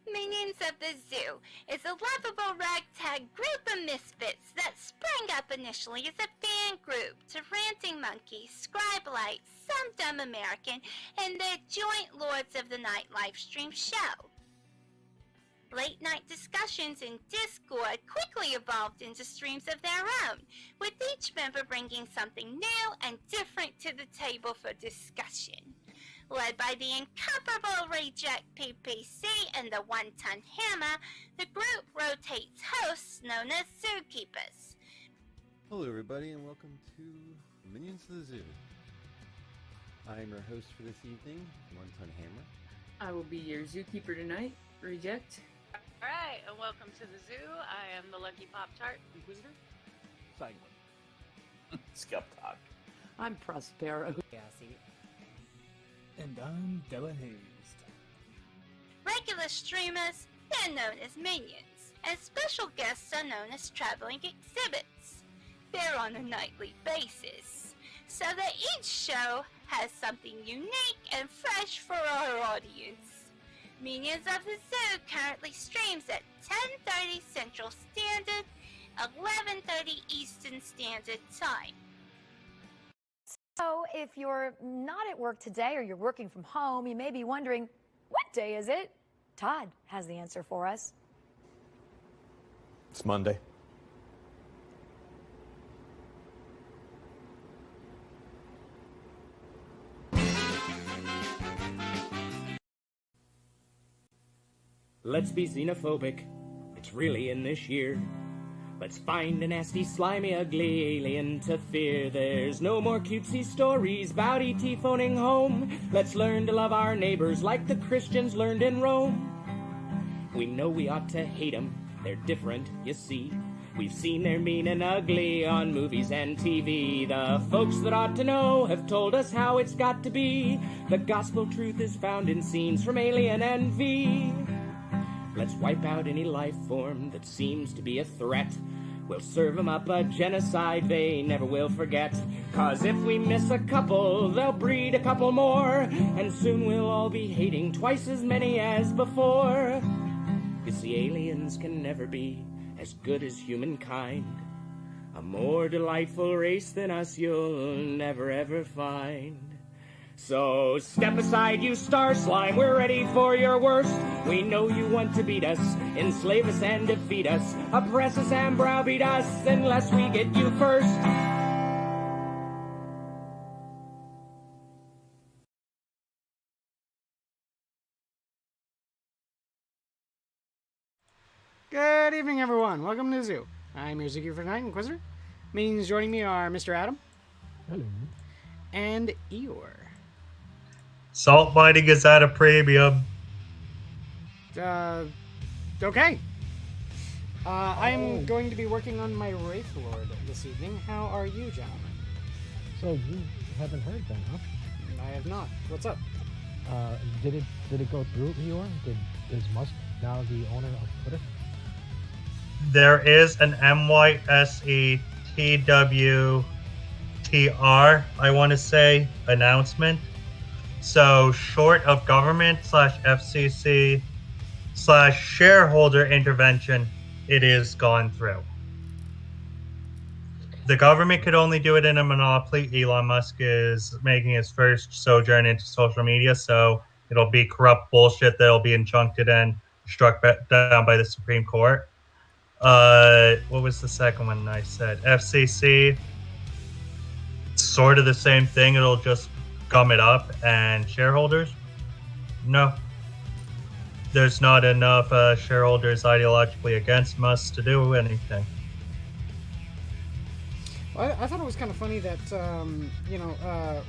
Minions of the Zoo is a lovable ragtag group of misfits that sprang up initially as a fan group to Ranting Monkey, Scribelite, Some Dumb American, and their joint Lords of the Night livestream show. Late night discussions in Discord quickly evolved into streams of their own, with each member bringing something new and different to the table for discussion. Led by the incomparable Reject PPC and the One-Ton Hammer, the group rotates hosts known as Zookeepers. Hello everybody and welcome to Minions of the Zoo. I am your host for this evening, One-Ton Hammer. I will be your Zookeeper tonight, Reject. Alright, and welcome to the zoo. I am the Lucky Pop-Tart Inquisitor. Sanguine. Skep Tock. I'm Prospero. Cassie. And I'm Delahazed. Regular streamers, they're known as minions, and special guests are known as traveling exhibits. They're on a nightly basis, so that each show has something unique and fresh for our audience. Minions of the Zoo currently streams at 10:30 Central Standard, 11:30 Eastern Standard Time. So if you're not at work today or you're working from home, you may be wondering, what day is it? Todd has the answer for us. It's Monday. Let's be xenophobic. It's really in this year. Let's find a nasty, slimy, ugly alien to fear. There's no more cutesy stories about E.T. phoning home. Let's learn to love our neighbors like the Christians learned in Rome. We know we ought to hate them. They're different, you see. We've seen they're mean and ugly on movies and TV. The folks that ought to know have told us how it's got to be. The gospel truth is found in scenes from Alien and V. Let's wipe out any life form that seems to be a threat. We'll serve them up a genocide they never will forget. 'Cause if we miss a couple, they'll breed a couple more. And soon we'll all be hating twice as many as before. 'Cause the aliens can never be as good as humankind. A more delightful race than us you'll never ever find. So step aside, you star slime, we're ready for your worst. We know you want to beat us, enslave us and defeat us, oppress us and browbeat us unless we get you first. Good evening, everyone. Welcome to the zoo. I'm your Zookeeper for tonight, Inquisitor. Minions joining me are Mr. Adam. Hello. And Eeyore. Salt biting is at a premium. Okay. I'm going to be working on my Wraithlord this evening. How are you, gentlemen? So you haven't heard then, huh? I have not. What's up? Did it go through, Eeyore? Is Musk now the owner of Twitter? There is an MYSETWTR, I want to say, announcement. So short of government / FCC / shareholder intervention, it is gone through. The government could only do it in a monopoly. Elon Musk is making his first sojourn into social media, so it'll be corrupt bullshit that'll be injuncted and struck down by the Supreme Court. What was the second one I said? FCC, sort of the same thing. It'll just gum it up. And shareholders? No. There's not enough shareholders ideologically against Musk to do anything. Well, I thought it was kind of funny that,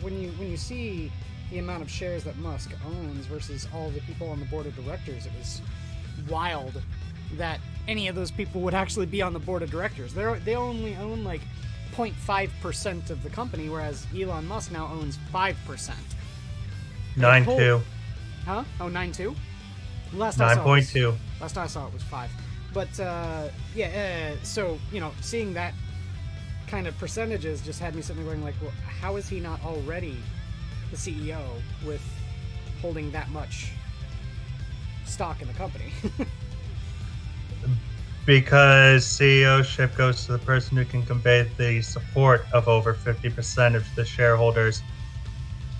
when you see the amount of shares that Musk owns versus all the people on the board of directors, it was wild that any of those people would actually be on the board of directors. They only own like 0.5% of the company, whereas Elon Musk now owns 5%. 9.2. Huh? Oh, 9.2? 9.2. Last I saw it was 5. But, so, seeing that kind of percentages just had me sitting there going like, well, how is he not already the CEO with holding that much stock in the company. Because CEO-ship goes to the person who can convey the support of over 50% of the shareholders.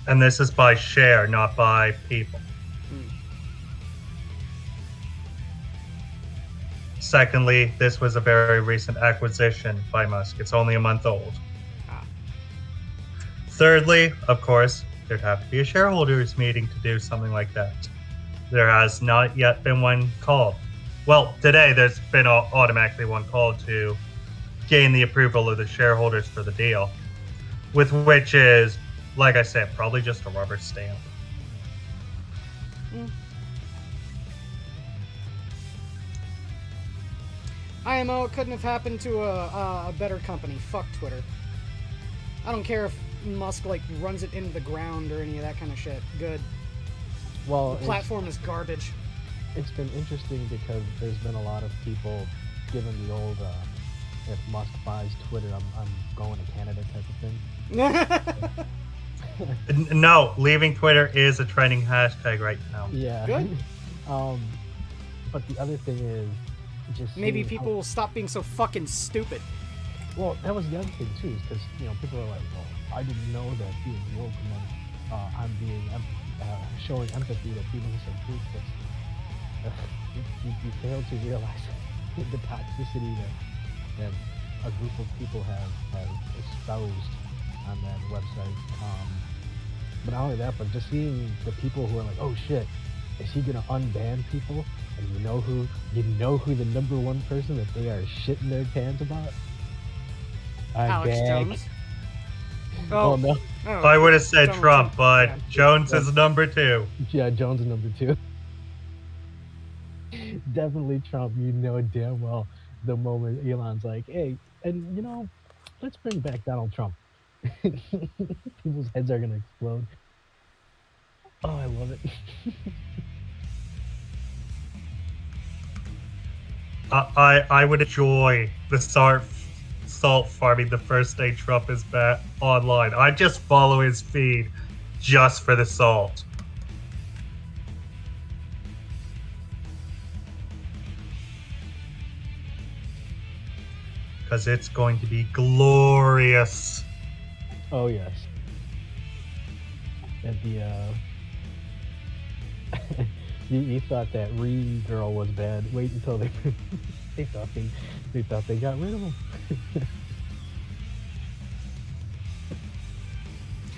And this is by share, not by people. Secondly, this was a very recent acquisition by Musk. It's only a month old. Thirdly, of course, there'd have to be a shareholders meeting to do something like that. There has not yet been one called. Well, today there's been automatically one called to gain the approval of the shareholders for the deal, with which is, like I said, probably just a rubber stamp. IMO, it couldn't have happened to a better company. Fuck Twitter. I don't care if Musk like runs it into the ground or any of that kind of shit. Good. Well, the platform is garbage. It's been interesting because there's been a lot of people given the old if Musk buys Twitter, I'm going to Canada type of thing. No, leaving Twitter is a trending hashtag right now. Yeah. Good. But the other thing is just maybe people will stop being so fucking stupid. Well, that was the other thing too, because people are like, "Well, I didn't know that being woke meant I'm being showing empathy to people who say truth." You fail to realize the toxicity that a group of people have espoused on that website. But not only that, but just seeing the people who are like, "Oh shit, is he gonna unban people?" And you know who the number one person that they are shitting their pants about? Alex Jones. Oh no. Oh, I would have said Donald Trump, but yeah. Jones is number 2. Yeah, Jones is number 2. Definitely Trump. You know damn well the moment Elon's like, "Hey, and let's bring back Donald Trump." People's heads are gonna explode. Oh, I love it. I would enjoy the salt farming the first day Trump is back online. I just follow his feed just for the salt. Because it's going to be glorious. Oh yes. And you thought that Ree girl was bad. Wait until they thought they got rid of him.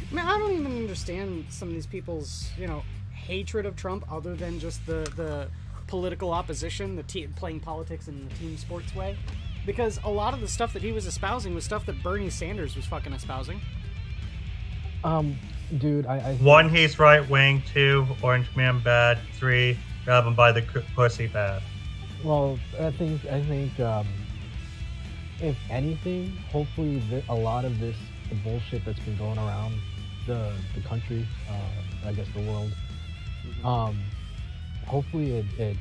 I mean, I don't even understand some of these people's, hatred of Trump other than just the political opposition, playing politics in the team sports way. Because a lot of the stuff that he was espousing was stuff that Bernie Sanders was fucking espousing. Dude, I 1, he's right wing. 2, Orange Man bad. 3, grab him by the pussy bad. Well, I think if anything, hopefully a lot of the bullshit that's been going around the country, I guess the world, hopefully it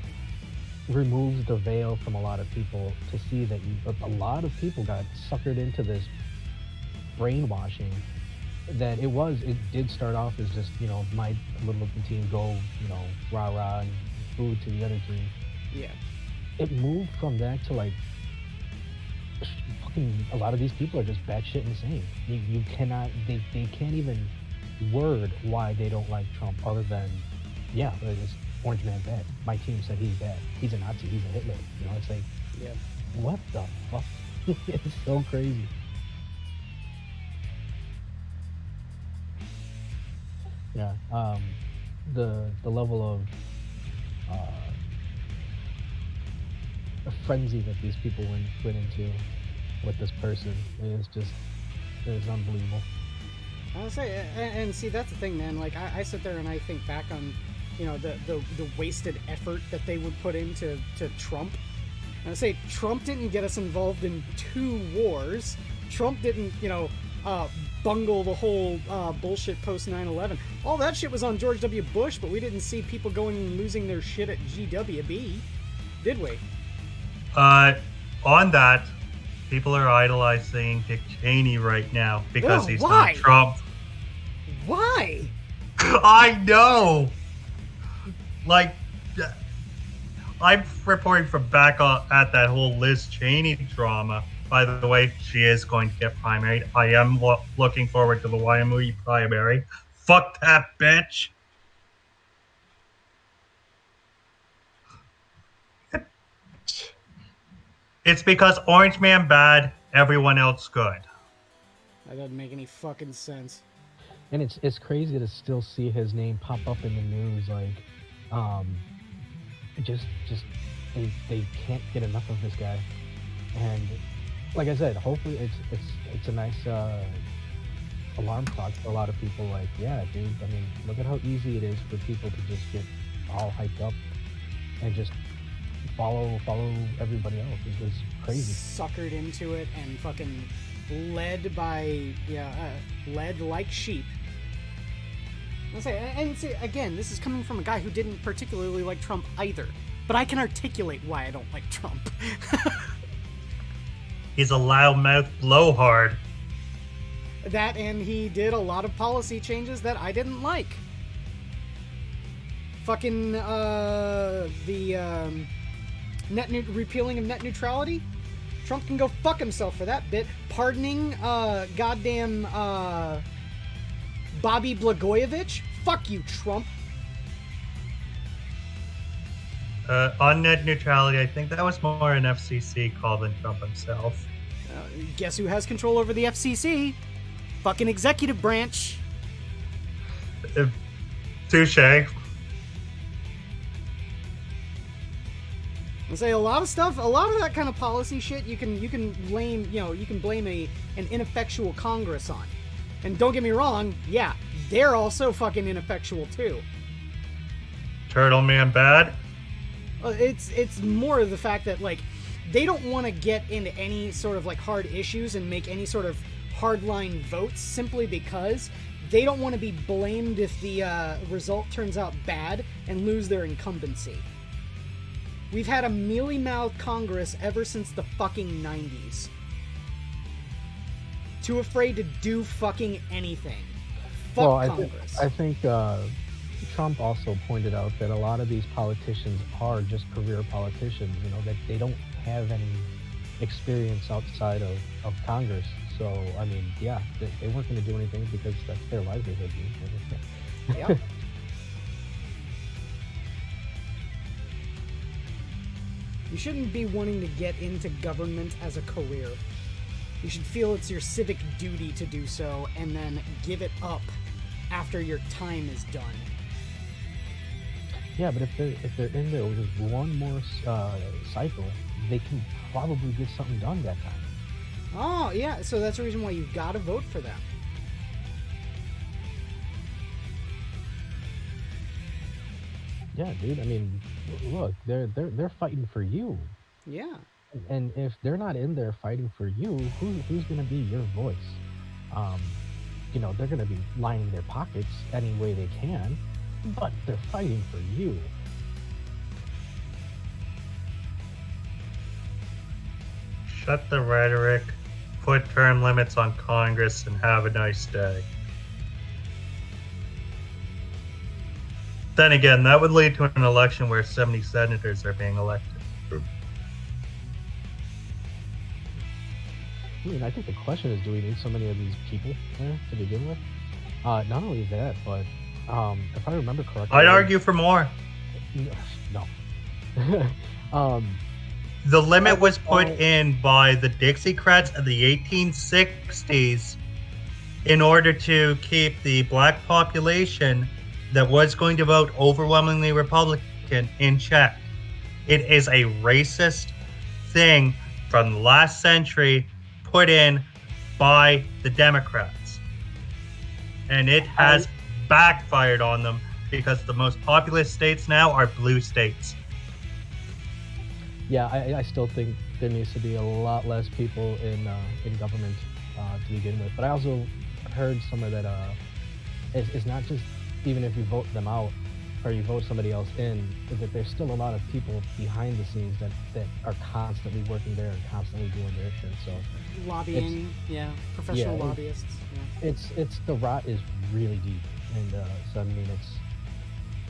removes the veil from a lot of people to see that a lot of people got suckered into this brainwashing. That it did start off as just, my little team go, rah-rah and boo to the other team. Yeah. It moved from that to like, fucking, a lot of these people are just batshit insane. You cannot, they can't even word why they don't like Trump other than, yeah, it's Orange Man bad. My team said he's bad. He's a Nazi, he's a Hitler. It's like, yeah. What the fuck? It's so crazy. Yeah, the level of frenzy that these people went into with this person is unbelievable. I'll say, and see, that's the thing, man. Like, I sit there and I think back on, the wasted effort that they would put into Trump. And I say, Trump didn't get us involved in 2 wars. Trump didn't, bungle the whole bullshit post 9/11. All that shit was on George W. Bush, but we didn't see people going and losing their shit at GWB, did we? On that, people are idolizing Dick Cheney right now because he's why? not Trump. Why? I know. like, I'm reporting from back at that whole Liz Cheney drama. By the way, she is going to get primaried. I am looking forward to the YME primary. Fuck that bitch. It's because Orange Man bad, everyone else good. That doesn't make any fucking sense. And it's crazy to still see his name pop up in the news, like, just they can't get enough of this guy. And like I said, hopefully it's a nice alarm clock for a lot of people. Like, yeah, dude, I mean, look at how easy it is for people to just get all hyped up and just follow everybody else. It's crazy. Suckered into it and fucking led like sheep. Let's say, and see, again, this is coming from a guy who didn't particularly like Trump either. But I can articulate why I don't like Trump. He's a loudmouth blowhard. That, and he did a lot of policy changes that I didn't like. Fucking, repealing of net neutrality? Trump can go fuck himself for that bit. Pardoning, goddamn, Bobby Blagojevich? Fuck you, Trump. On net neutrality, I think that was more an FCC call than Trump himself. Guess who has control over the FCC? Fucking executive branch. Touche. I say a lot of that kind of policy shit you can blame an ineffectual Congress on. And don't get me wrong, yeah, they're also fucking ineffectual too. Turtle Man bad? It's more of the fact that, like, they don't want to get into any sort of, like, hard issues and make any sort of hardline votes simply because they don't want to be blamed if the result turns out bad and lose their incumbency. We've had a mealy-mouthed Congress ever since the fucking 90s. Too afraid to do fucking anything. Fuck Congress. I think Trump also pointed out that a lot of these politicians are just career politicians, that they don't have any experience outside of Congress. So, I mean, yeah, they weren't going to do anything because that's their livelihood. Yep. You shouldn't be wanting to get into government as a career. You should feel it's your civic duty to do so and then give it up after your time is done. Yeah, but if they're in there with just one more cycle, they can probably get something done that time. Oh, yeah, so that's the reason why you've got to vote for them. Yeah, dude. I mean, look, they're fighting for you. Yeah. And if they're not in there fighting for you, who's gonna be your voice? They're gonna be lining their pockets any way they can, but they're fighting for you. Shut the rhetoric, put term limits on Congress, and have a nice day. Then again, that would lead to an election where 70 senators are being elected. I mean, I think the question is, do we need so many of these people there to begin with? Not only that, but if I remember correctly... I'd argue for more. No. The limit was put in by the Dixiecrats of the 1860s in order to keep the black population that was going to vote overwhelmingly Republican in check. It is a racist thing from the last century put in by the Democrats. And it has backfired on them because the most populous states now are blue states. Yeah, I still think there needs to be a lot less people in government to begin with. But I also heard somewhere that it's not just even if you vote them out or you vote somebody else in, that there's still a lot of people behind the scenes that are constantly working there and constantly doing their shit. So lobbying, professional lobbyists. It's the rot is really deep, and so I mean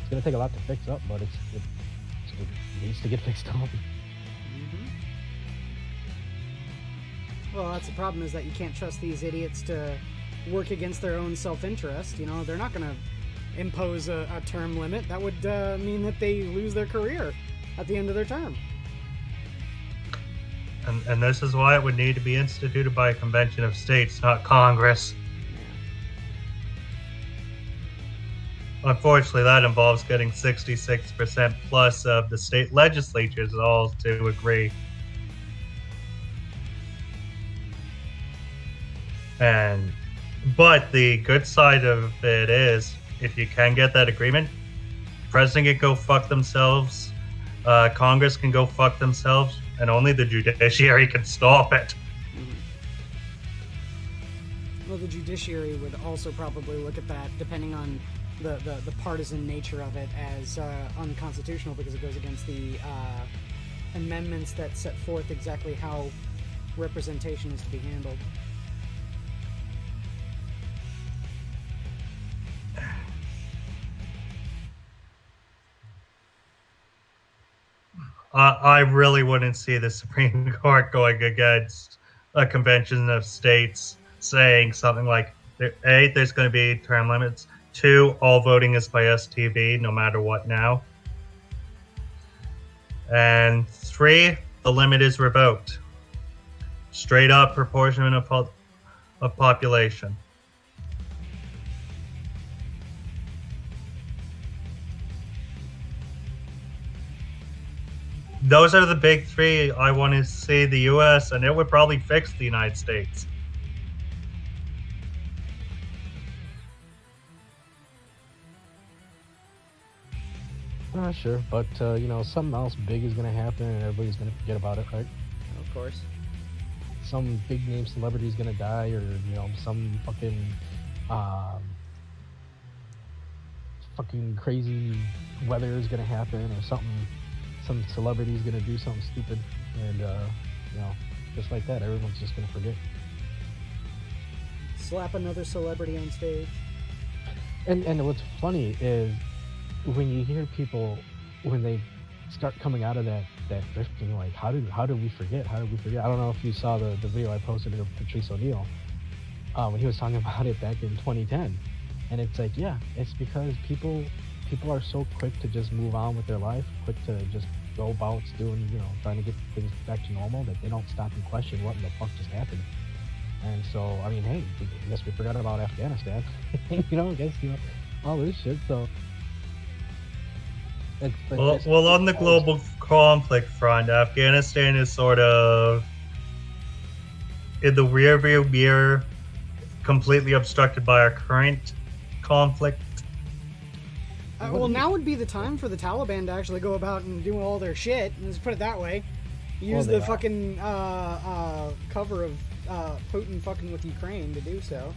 it's gonna take a lot to fix up, but it needs to get fixed up. Well, that's the problem, is that you can't trust these idiots to work against their own self-interest. You know, they're not going to impose a term limit. That would mean that they lose their career at the end of their term. And this is why it would need to be instituted by a convention of states, not Congress. Unfortunately, that involves getting 66% plus of the state legislatures all to agree. But the good side of it is, if you can get that agreement, the president can go fuck themselves, Congress can go fuck themselves, and only the judiciary can stop it. Well, the judiciary would also probably look at that, depending on the partisan nature of it, as unconstitutional, because it goes against the amendments that set forth exactly how representation is to be handled. I really wouldn't see the Supreme Court going against a convention of states saying something like, A, there's going to be term limits. 2, all voting is by STB, no matter what now. And 3, the limit is revoked. Straight up proportion of population. Those are the big 3 I want to see the U.S., and it would probably fix the United States. Sure, but you know, something else big is gonna happen, and everybody's gonna forget about it, right? Of course. Some big name celebrity is gonna die, or you know, some fucking crazy weather is gonna happen, or something. Some celebrity's gonna do something stupid, and you know, just like that, everyone's just gonna forget. Slap another celebrity on stage. And what's funny is when you hear people, when they start coming out of that drifting, like how did we forget? How did we forget? I don't know if you saw the video I posted of Patrice O'Neal when he was talking about it back in 2010, and it's like, yeah, it's because people are so quick to just move on with their life, quick to just go about doing, you know, trying to get things back to normal, that they don't stop and question what in the fuck just happened. And so, I mean, hey, I guess we forgot about Afghanistan, you know, I guess, you know, all this shit, so. Well, on the global conflict front, Afghanistan is sort of in the rearview mirror, completely obstructed by our current conflict. Well, now would be the time for the Taliban to actually go about and do all their shit. Let's put it that way. Use the fucking cover of Putin fucking with Ukraine to do so.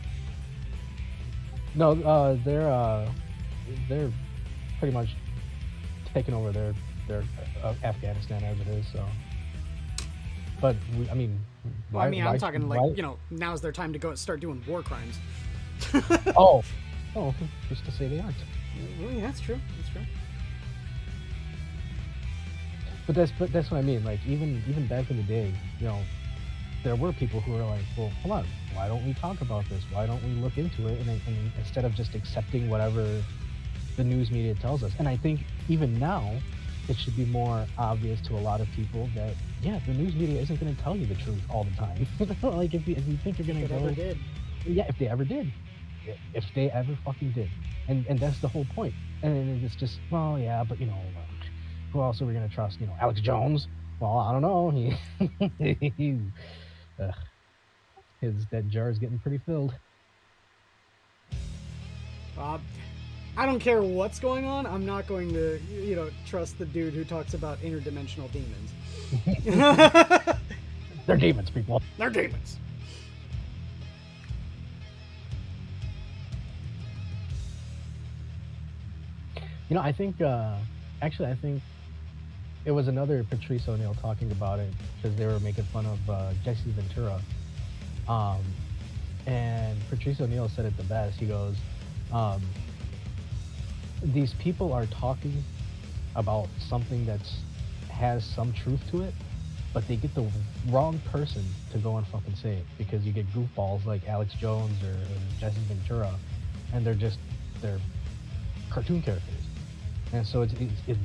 No, they're pretty much taking over their Afghanistan as it is. So, but I'm talking like, you know, now's their time to go start doing war crimes. oh, just to say they aren't. Well, yeah, that's true. That's true. But that's what I mean. Like even back in the day, you know, there were people who were like, well, hold on, why don't we talk about this? Why don't we look into it? And instead of just accepting whatever the news media tells us. And I think even now, it should be more obvious to a lot of people that, yeah, the news media isn't going to tell you the truth all the time. Like if you think you're going to go, did. Yeah, if they ever did, if they ever fucking did, and that's the whole point. And it's just, well, yeah, but you know, who else are we going to trust? You know, Alex Jones. Well, I don't know. That jar is getting pretty filled. I don't care what's going on. I'm not going to, you know, trust the dude who talks about interdimensional demons. They're demons, people. They're demons. You know, I think it was another Patrice O'Neal talking about it because they were making fun of Jesse Ventura. And Patrice O'Neal said it the best. He goes, these people are talking about something has some truth to it, but they get the wrong person to go and fucking say it, because you get goofballs like Alex Jones or Jesse Ventura, and they're cartoon characters, and so it's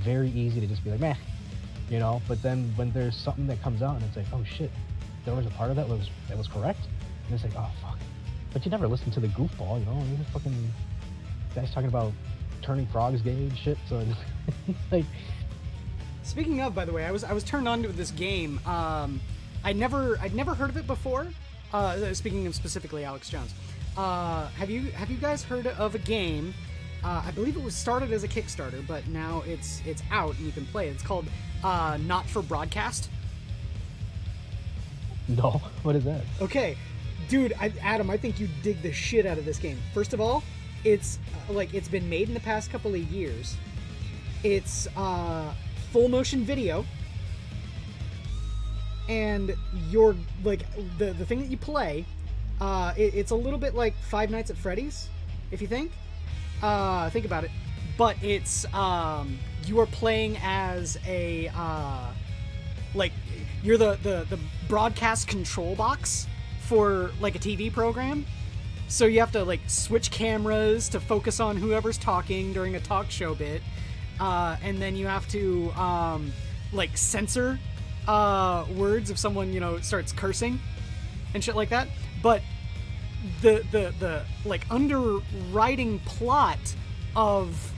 very easy to just be like, meh, you know. But then when there's something that comes out and it's like, oh shit, there was a part of that was correct, and it's like, oh fuck. But you never listen to the goofball, you know. I mean, fucking guys talking about turning frogs gay and shit. So it's like. Speaking of, by the way, I was turned on to this game. I'd never heard of it before. Speaking of specifically Alex Jones, have you guys heard of a game? I believe it was started as a Kickstarter, but now it's out and you can play it. It's called Not for Broadcast. No, what is that? Okay, dude, Adam, I think you dig the shit out of this game. First of all, it's it's been made in the past couple of years. It's full motion video, and you're the thing that you play. It's a little bit like Five Nights at Freddy's, if you think about it. But it's you are playing as a you're the broadcast control box for a TV program. So you have to switch cameras to focus on whoever's talking during a talk show bit, and then you have to censor words if someone starts cursing and shit like that. But the underwriting plot of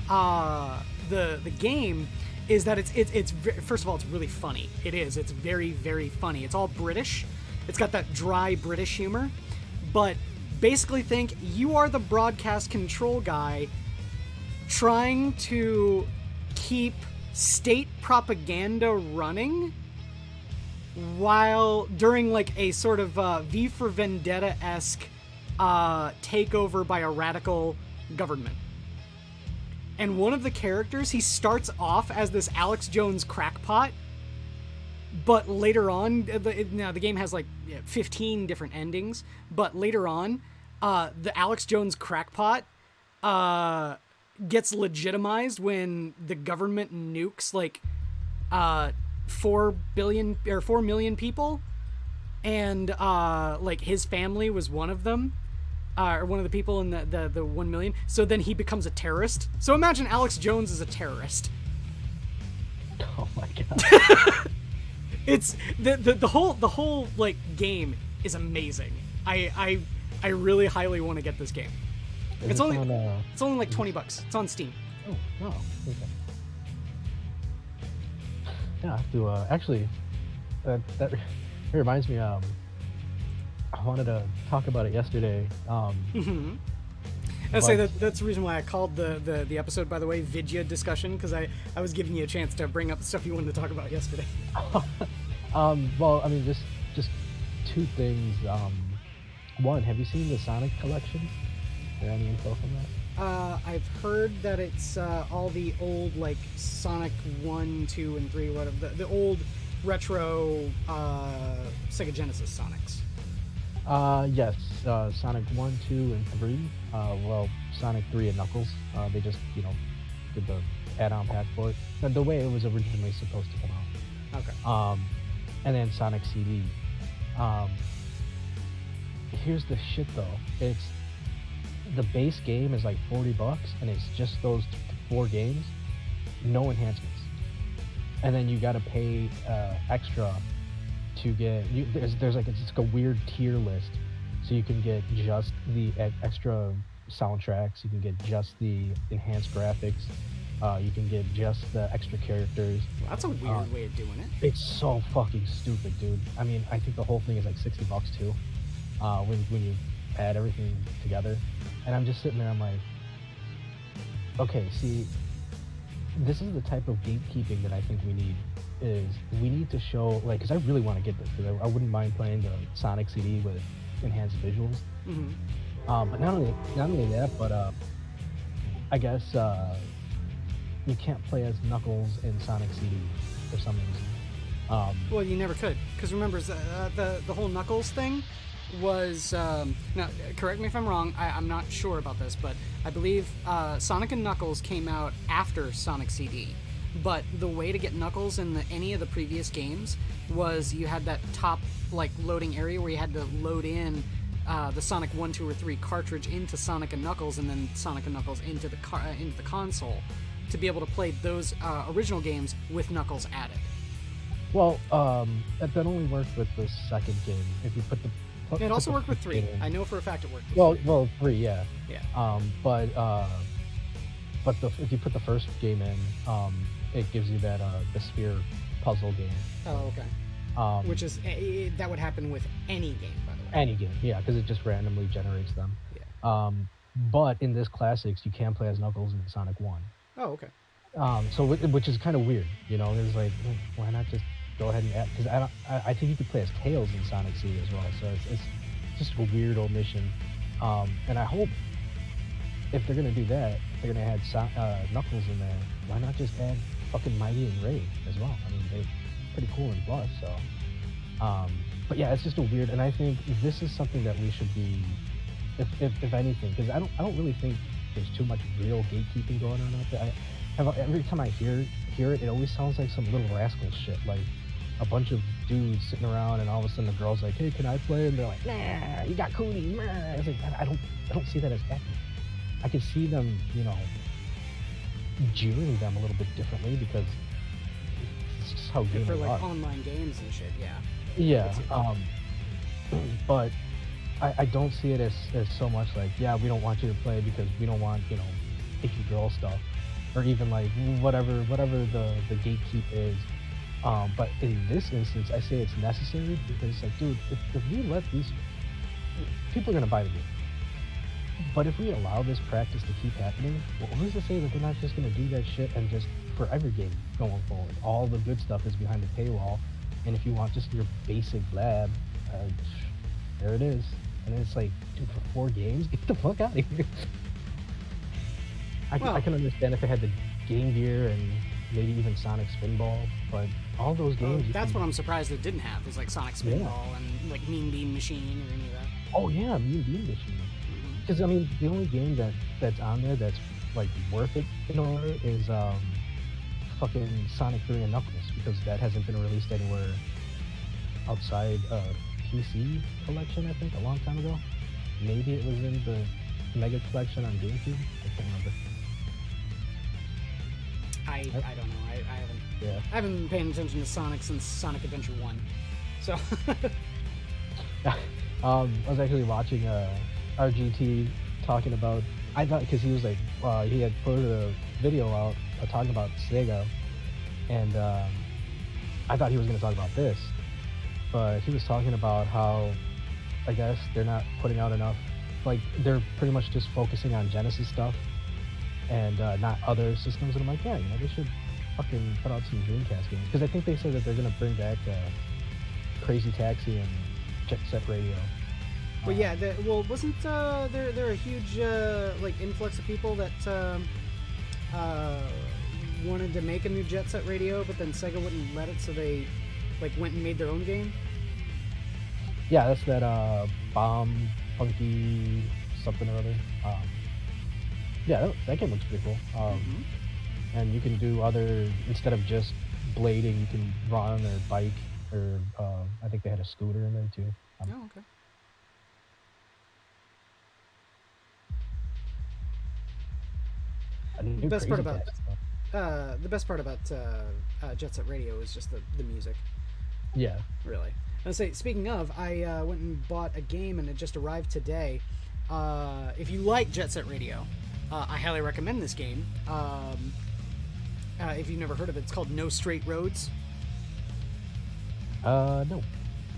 the game is that it's first of all, it's really funny. It's very, very funny. It's all British. It's got that dry British humor. But basically think you are the broadcast control guy trying to keep state propaganda running while during a sort of V for Vendetta-esque takeover by a radical government. And one of the characters, he starts off as this Alex Jones crackpot, but later on, the game has 15 different endings, but later on, the Alex Jones crackpot gets legitimized when the government nukes 4 million people, and his family was one of them. Or one of the people in the 1 million. So then he becomes a terrorist. So imagine Alex Jones is a terrorist. Oh my god. It's the whole game is amazing. I really highly want to get this game. It's only $20. It's on Steam. Oh wow. Okay. Yeah, I have to actually. That reminds me. I wanted to talk about it yesterday. I'd say that's the reason why I called the episode, by the way, Vidya discussion, because I was giving you a chance to bring up the stuff you wanted to talk about yesterday. Well, I mean, just two things. One, have you seen the Sonic collection? Is there any info from that? I've heard that it's all the old Sonic 1, 2, and 3, whatever, the old retro Sega Genesis Sonics. Yes, Sonic 1, 2, and 3. Well, Sonic 3 and Knuckles. They just, did the add-on pack for it. The way it was originally supposed to come out. Okay. And then Sonic CD. Here's the shit though. It's the base game is $40, and it's just those 4 games, no enhancements. And then you gotta pay extra to get there's it's a weird tier list, so you can get just the extra soundtracks, you can get just the enhanced graphics, you can get just the extra characters. That's a weird way of doing it. It's so fucking stupid, dude. I mean, I think the whole thing is $60 too, when you add everything together. And I'm just sitting there, I'm like, okay, see, this is the type of gatekeeping that I think we need. Is we need to show, because I really want to get this, because I wouldn't mind playing the Sonic CD with enhanced visuals. Mm-hmm. But not only that, but I guess you can't play as Knuckles in Sonic CD for some reason. Well, you never could, because remember, the whole Knuckles thing was now correct me if I'm wrong, I'm not sure about this, but I believe Sonic and Knuckles came out after Sonic CD, but the way to get Knuckles in any of the previous games was you had that top like loading area where you had to load in the Sonic 1, 2, or 3 cartridge into Sonic and Knuckles, and then Sonic and Knuckles into the console to be able to play those original games with Knuckles added. Well, that only worked with the second game. If you put the It also worked with 3. I know for a fact it worked with 3. Well, 3, yeah. Yeah. But if you put the first game in, it gives you that the sphere puzzle game. Oh, okay. Which is that would happen with any game, by the way. Any game, yeah, because it just randomly generates them. Yeah. But in this Classics, you can play as Knuckles in Sonic 1. Oh, okay. Which is kind of weird, you know. There's like, why not just go ahead and add? Because I think you could play as Tails in Sonic C as well. So it's just a weird omission. And I hope if they're gonna do that, they're gonna add Knuckles in there. Why not just add fucking Mighty and Ray as well? I mean, they're pretty cool in Plus. So, but yeah, it's just a weird. And I think this is something that we should be, if anything, because I don't really think there's too much real gatekeeping going on out there. Every time I hear it, it always sounds like some Little Rascal shit, like a bunch of dudes sitting around, and all of a sudden the girl's like, "Hey, can I play?" And they're like, "Nah, you got cooties." Nah. It's like, I don't see that as happening. I can see them, you know, jeering them a little bit differently because it's just how gamers for like are. online games and shit, yeah. Yeah. But I don't see it as so much like, yeah, we don't want you to play because we don't want, you know, icky girl stuff. Or even like whatever the gatekeep is. But in this instance, I say it's necessary because it's like, dude, if we let these people are gonna buy the game. But if we allow this practice to keep happening, well, who's to say that they're not just gonna do that shit and just for every game going forward? All the good stuff is behind the paywall, and if you want just your basic lab, there it is. And it's like, dude, for 4 games, get the fuck out of here. I can understand if it had the Game Gear and maybe even Sonic Spinball, but all those games... that's what I'm surprised it didn't have, was like Sonic Spinball and like Mean Bean Machine or any of that. Oh yeah, Mean Bean Machine. Because, I mean, the only game that's on there that's like worth it in order is fucking Sonic 3 and Knuckles, because that hasn't been released anywhere outside PC collection, I think, a long time ago. Maybe it was in the Mega Collection on GameCube. I can't remember. I don't know. I haven't. Yeah. I haven't been paying attention to Sonic since Sonic Adventure 1. So. I was actually watching RGT talking about. I thought because he was like he had put a video out talking about Sega, and I thought he was going to talk about this, but he was talking about how I guess they're not putting out enough. Like they're pretty much just focusing on Genesis stuff and not other systems. And I'm like, yeah, you know, they should fucking put out some Dreamcast games, because I think they said that they're gonna bring back Crazy Taxi and Jet Set Radio. Well, yeah. Wasn't there a huge like influx of people that wanted to make a new Jet Set Radio, but then Sega wouldn't let it, so they like went and made their own game? Yeah, that's that Bomb Funky something or other. Yeah, that game looks pretty cool. And you can do other, instead of just blading, you can run or bike, or I think they had a scooter in there too. Oh, okay. The best part about Jet Set Radio is just the music. Yeah. Really. And say, speaking of, I went and bought a game and it just arrived today. If you like Jet Set Radio, I highly recommend this game. If you've never heard of it, it's called No Straight Roads. No.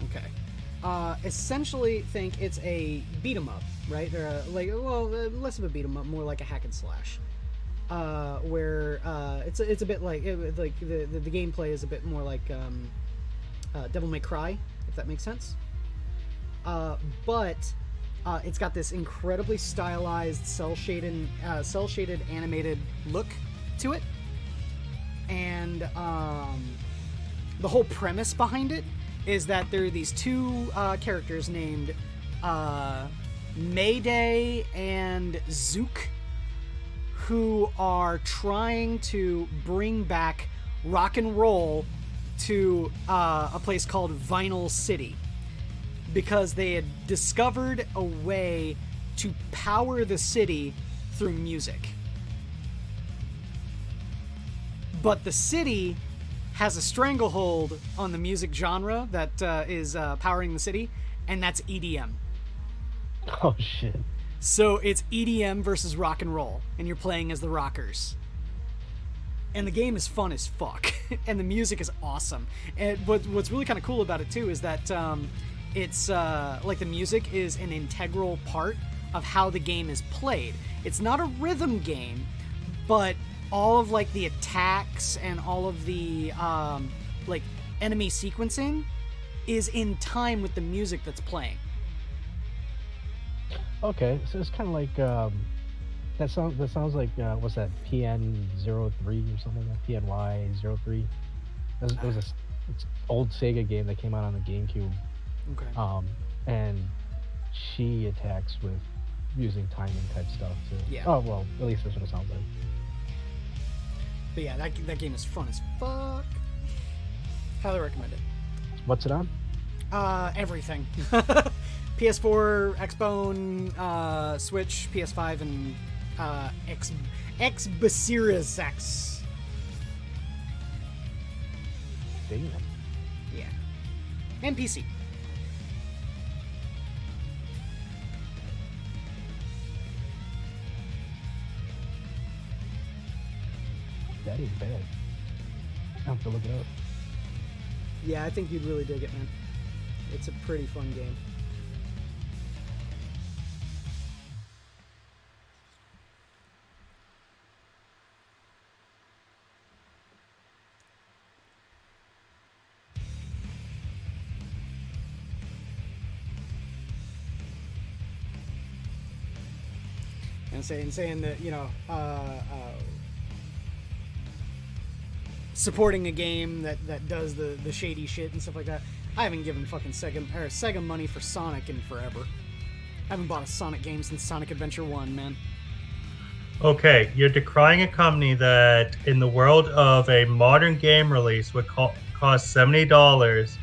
Okay. Essentially, think it's a beat 'em up, right? Or less of a beat 'em up, more like a hack and slash. Where it's a bit like the gameplay is a bit more like Devil May Cry, if that makes sense. But it's got this incredibly stylized cel-shaded animated look to it, and the whole premise behind it is that there are these two characters named Mayday and Zook, who are trying to bring back rock and roll to a place called Vinyl City, because they had discovered a way to power the city through music. But the city has a stranglehold on the music genre that is powering the city, and that's EDM. Oh, shit. So it's EDM versus rock and roll, and you're playing as the rockers. And the game is fun as fuck, and the music is awesome. And what's really kind of cool about it, too, is that it's like the music is an integral part of how the game is played. It's not a rhythm game, but all of like the attacks and all of the like enemy sequencing is in time with the music that's playing. Okay, so it's kind of like that sounds like what's that, PN03 or something like that? PNY03. It was it's old Sega game that came out on the GameCube. Okay. And she attacks with using timing type stuff too. Yeah. Oh well, at least that's what it sounds like. But yeah, that game is fun as fuck. Highly recommend it. What's it on? Everything. PS4, Xbone, Switch, PS5, and Xbox Series X. Damn. Yeah. And PC. That ain't bad. I have to look it up. Yeah, I think you'd really dig it, man. It's a pretty fun game. And saying that, you know, supporting a game that does the shady shit and stuff like that. I haven't given fucking Sega money for Sonic in forever. I haven't bought a Sonic game since Sonic Adventure 1, man. Okay, you're decrying a company that, in the world of a modern game release, would cost $70,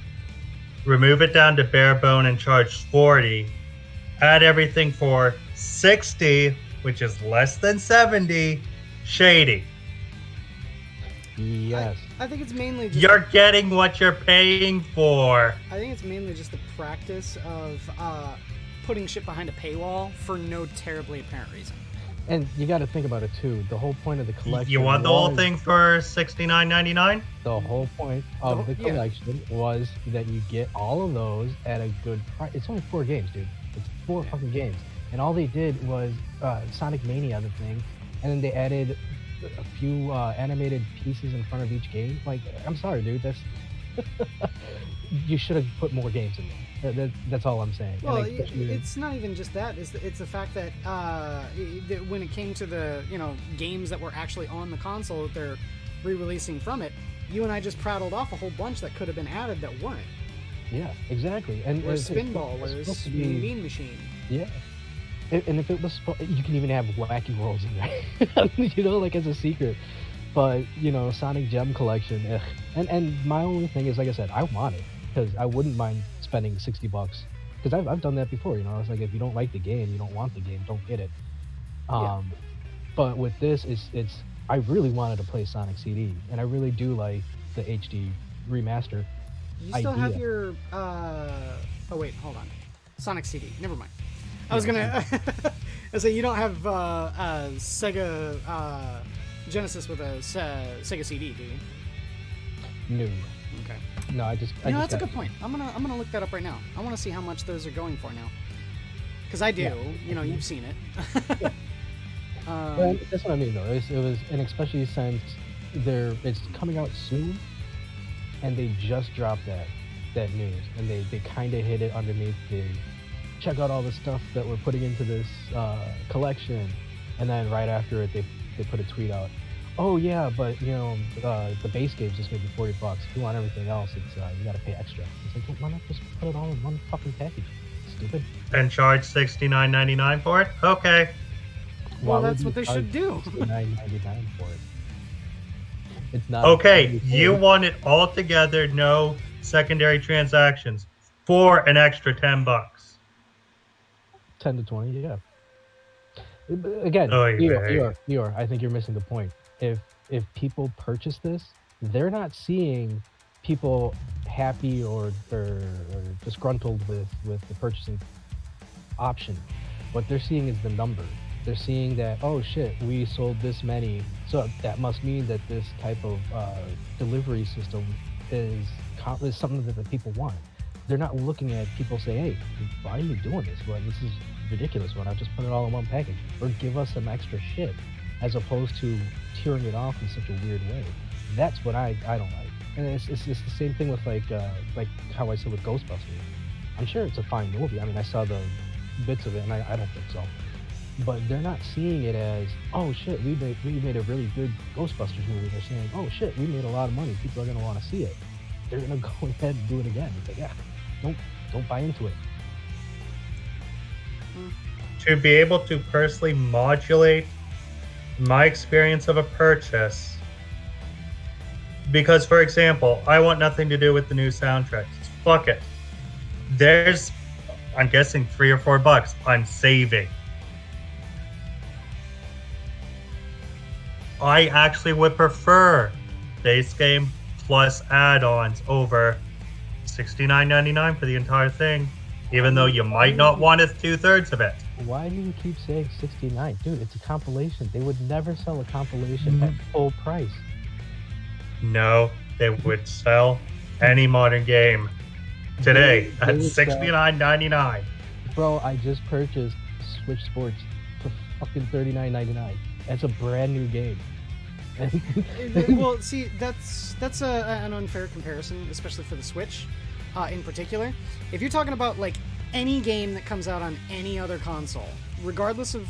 remove it down to bare bone and charge $40, add everything for $60, which is less than $70, shady. Yes. I think it's mainly just... You're getting what you're paying for. I think it's mainly just the practice of putting shit behind a paywall for no terribly apparent reason. And you got to think about it too. The whole point of the collection. You want the whole thing for $69.99? The whole point of the collection was that you get all of those at a good price. It's only 4 games, dude. It's 4 fucking games. And all they did was Sonic Mania, the thing, and then they added a few animated pieces in front of each game. Like, I'm sorry, dude. That's you should have put more games in there. That's all I'm saying. Well, it's not even just that. It's the fact that when it came to the games that were actually on the console that they're re-releasing from it, you and I just prattled off a whole bunch that could have been added that weren't. Yeah, exactly. And where's Spinball? Where's Mean Bean Machine? Yeah. And if it was, you can even have wacky rolls in there, like as a secret. But Sonic Gem Collection, and my only thing is, like I said, I want it because I wouldn't mind spending $60 because I've done that before. It's like if you don't like the game, you don't want the game, don't get it. But with this, it's I really wanted to play Sonic CD, and I really do like the HD remaster. You still have your oh wait, hold on, Sonic CD. Never mind. I was gonna say you don't have Sega Genesis with a Sega CD, do you? No. Okay. No, I just. That's a good point. I'm gonna look that up right now. I want to see how much those are going for now. Because I do. Yeah. You've seen it. Well, that's what I mean, though. It was, and especially since it's coming out soon, and they just dropped that news, and they kind of hid it underneath the. Check out all the stuff that we're putting into this collection, and then right after it, they put a tweet out. Oh yeah, but the base game's just gonna be $40. If you want everything else, it's you gotta pay extra. It's like, why not just put it all in one fucking package? Stupid. And charge $69.99 for it? Okay. Well, would that's you what they charge should do. $69.99 for it. It's not Okay, you want it all together, no secondary transactions, for an extra $10. 10 to 20, yeah. Again, Oy Eeyore, I think you're missing the point. If people purchase this, they're not seeing people happy or disgruntled with the purchasing option. What they're seeing is the number. They're seeing that, oh shit, we sold this many, so that must mean that this type of delivery system is something that the people want. They're not looking at people say, hey, why are you doing this? Well, this is ridiculous. Why not just put it all in one package or give us some extra shit, as opposed to tearing it off in such a weird way. That's what I don't like. And it's the same thing with like how I said with Ghostbusters. I'm sure it's a fine movie. I mean, I saw the bits of it, and I don't think so. But they're not seeing it as, oh shit, we made a really good Ghostbusters movie. They're saying, oh shit, we made a lot of money. People are gonna want to see it. They're gonna go ahead and do it again. It's like, yeah, don't buy into it. To be able to personally modulate my experience of a purchase, because, for example, I want nothing to do with the new soundtracks. Fuck it. There's, I'm guessing, $3 or $4 I'm saving. I actually would prefer base game plus add-ons over $69.99 for the entire thing, even though you might not want 2/3 of it. Why do you keep saying 69? Dude, it's a compilation. They would never sell a compilation at full price. No, they would sell any modern game today at $69.99. Bro, I just purchased Switch Sports for fucking $39.99. That's a brand new game. Well, see, that's an unfair comparison, especially for the Switch, in particular. If you're talking about like any game that comes out on any other console, regardless of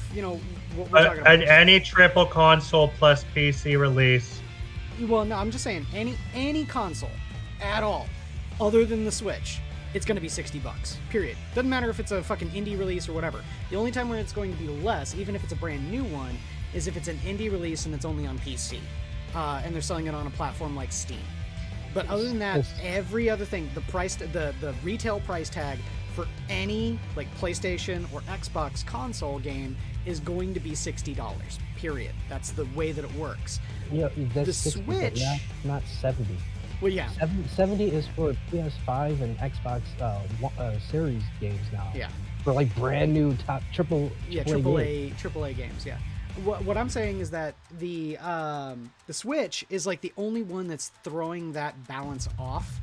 what we're talking about, any triple console plus PC release. Well, no, I'm just saying any console at all, other than the Switch, it's going to be $60. Period. Doesn't matter if it's a fucking indie release or whatever. The only time where it's going to be less, even if it's a brand new one, is if it's an indie release and it's only on PC, and they're selling it on a platform like Steam. But other than that, every other thing, the retail price tag for any like PlayStation or Xbox console game is going to be $60. Period. That's the way that it works. Yeah, that's the 60, Switch, not 70. Well, yeah, 70 is for PS5 and Xbox Series games now. Yeah, for like brand new top AAA games. Yeah. What I'm saying is that the Switch is like the only one that's throwing that balance off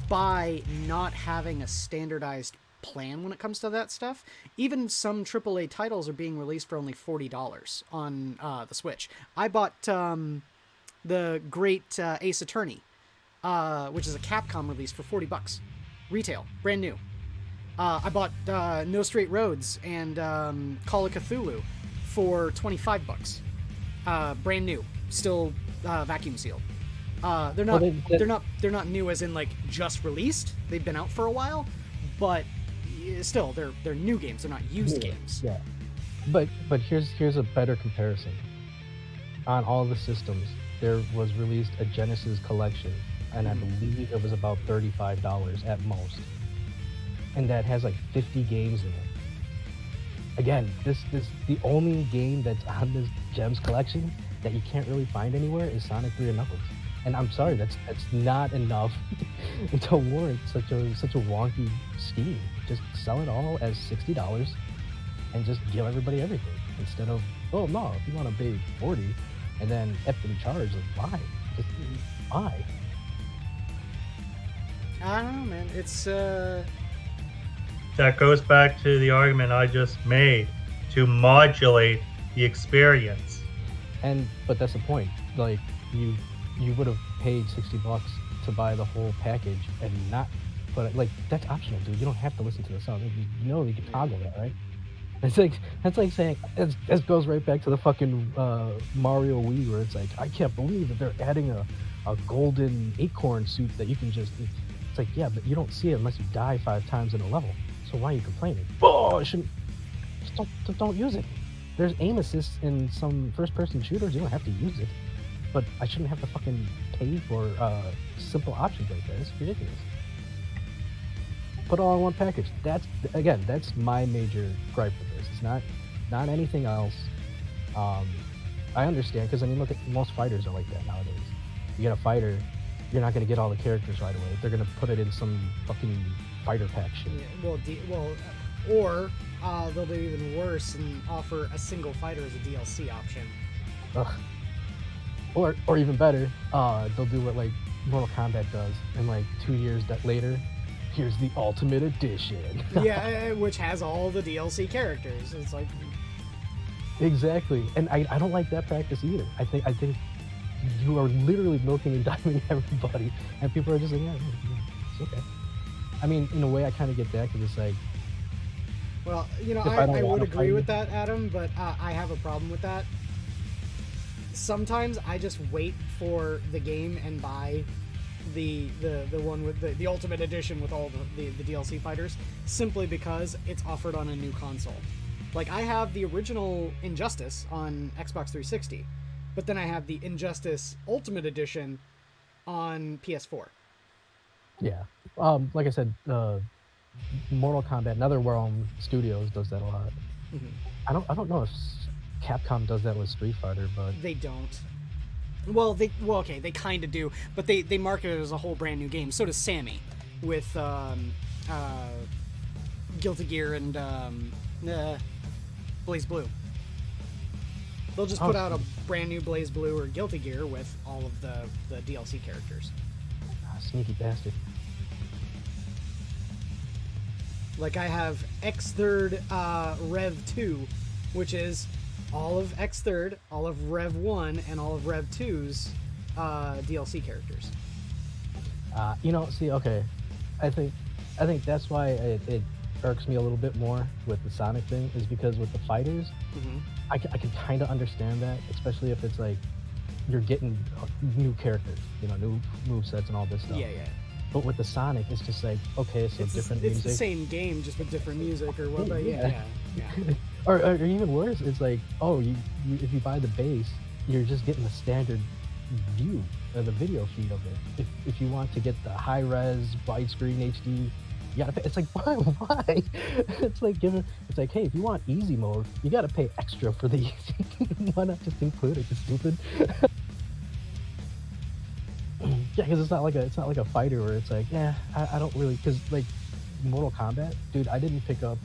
by not having a standardized plan when it comes to that stuff. Even some AAA titles are being released for only $40 on the Switch. I bought the great Ace Attorney, which is a Capcom release, for $40 retail, brand new. I bought No Straight Roads and Call of Cthulhu for $25, brand new, still vacuum sealed. They're not new as in like just released. They've been out for a while, but still they're new games. They're not used games. Yeah, but here's a better comparison. On all the systems, there was released a Genesis collection, and I believe it was about $35 at most, and that has like 50 games in it. Again, this the only game that's on this Gems collection that you can't really find anywhere is Sonic 3 and Knuckles. And I'm sorry, that's not enough to warrant such a wonky scheme. Just sell it all as $60 and just give everybody everything, instead of, oh no, if you want to pay $40 and then F them charge, like why? Just why? I don't know, man. It's That goes back to the argument I just made, to modulate the experience. But that's the point. Like you would have paid $60 to buy the whole package and not, but like that's optional, dude. You don't have to listen to the song. You can toggle that, right? That's like saying this goes right back to the fucking Mario Wii, where it's like, I can't believe that they're adding a golden acorn suit that you can just. It's like, yeah, but you don't see it unless you die 5 times in a level. So why are you complaining? Oh, I shouldn't. Just don't use it. There's aim assist in some first-person shooters. You don't have to use it, but I shouldn't have to fucking pay for simple options like that. It's ridiculous. Put it all in one package. That's my major gripe with this. It's not anything else. I understand, because I mean, look at most fighters are like that nowadays. You get a fighter, you're not going to get all the characters right away. They're going to put it in some fucking fighter pack shit. Yeah, or they'll do even worse and offer a single fighter as a DLC option. Ugh. Or even better, they'll do what like Mortal Kombat does, and like 2 years later, here's the Ultimate Edition. Yeah, which has all the DLC characters. It's like exactly, and I don't like that practice either. I think you are literally milking and diming everybody, and people are just like, yeah, it's okay. I mean, in a way, I kind of get that, because it's like, well, you know, I would agree with that, Adam, but I have a problem with that. Sometimes I just wait for the game and buy the one with the Ultimate Edition with all the DLC fighters, simply because it's offered on a new console. Like, I have the original Injustice on Xbox 360, but then I have the Injustice Ultimate Edition on PS4. Yeah. Like I said, Mortal Kombat, NetherRealm Studios does that a lot. Mm-hmm. I don't know if Capcom does that with Street Fighter, but they don't. Well, they kind of do, but they market it as a whole brand new game. So does Sammy with Guilty Gear and Blaze Blue. They'll just put out a brand new Blaze Blue or Guilty Gear with all of the DLC characters. Sneaky bastard. Like, I have X3rd Rev 2, which is all of X3rd, all of Rev 1, and all of Rev 2's DLC characters. You know, see, okay, I think that's why it irks me a little bit more with the Sonic thing, is because with the fighters, mm-hmm. I can kind of understand that, especially if it's like you're getting new characters, you know, new movesets and all this stuff. Yeah. But with the Sonic, it's just like, okay, so different music. It's the same game, just with different music or whatever. Yeah. or even worse, it's like, oh, you if you buy the base, you're just getting the standard view of the video feed of it. If you want to get the high res widescreen HD, you gotta pay. It's like, why? It's like, hey, if you want easy mode, you gotta pay extra for the easy. Why not just include it? It's stupid. Yeah, because it's not like a fighter where it's like, yeah, I don't really, because like Mortal Kombat, dude, I didn't pick up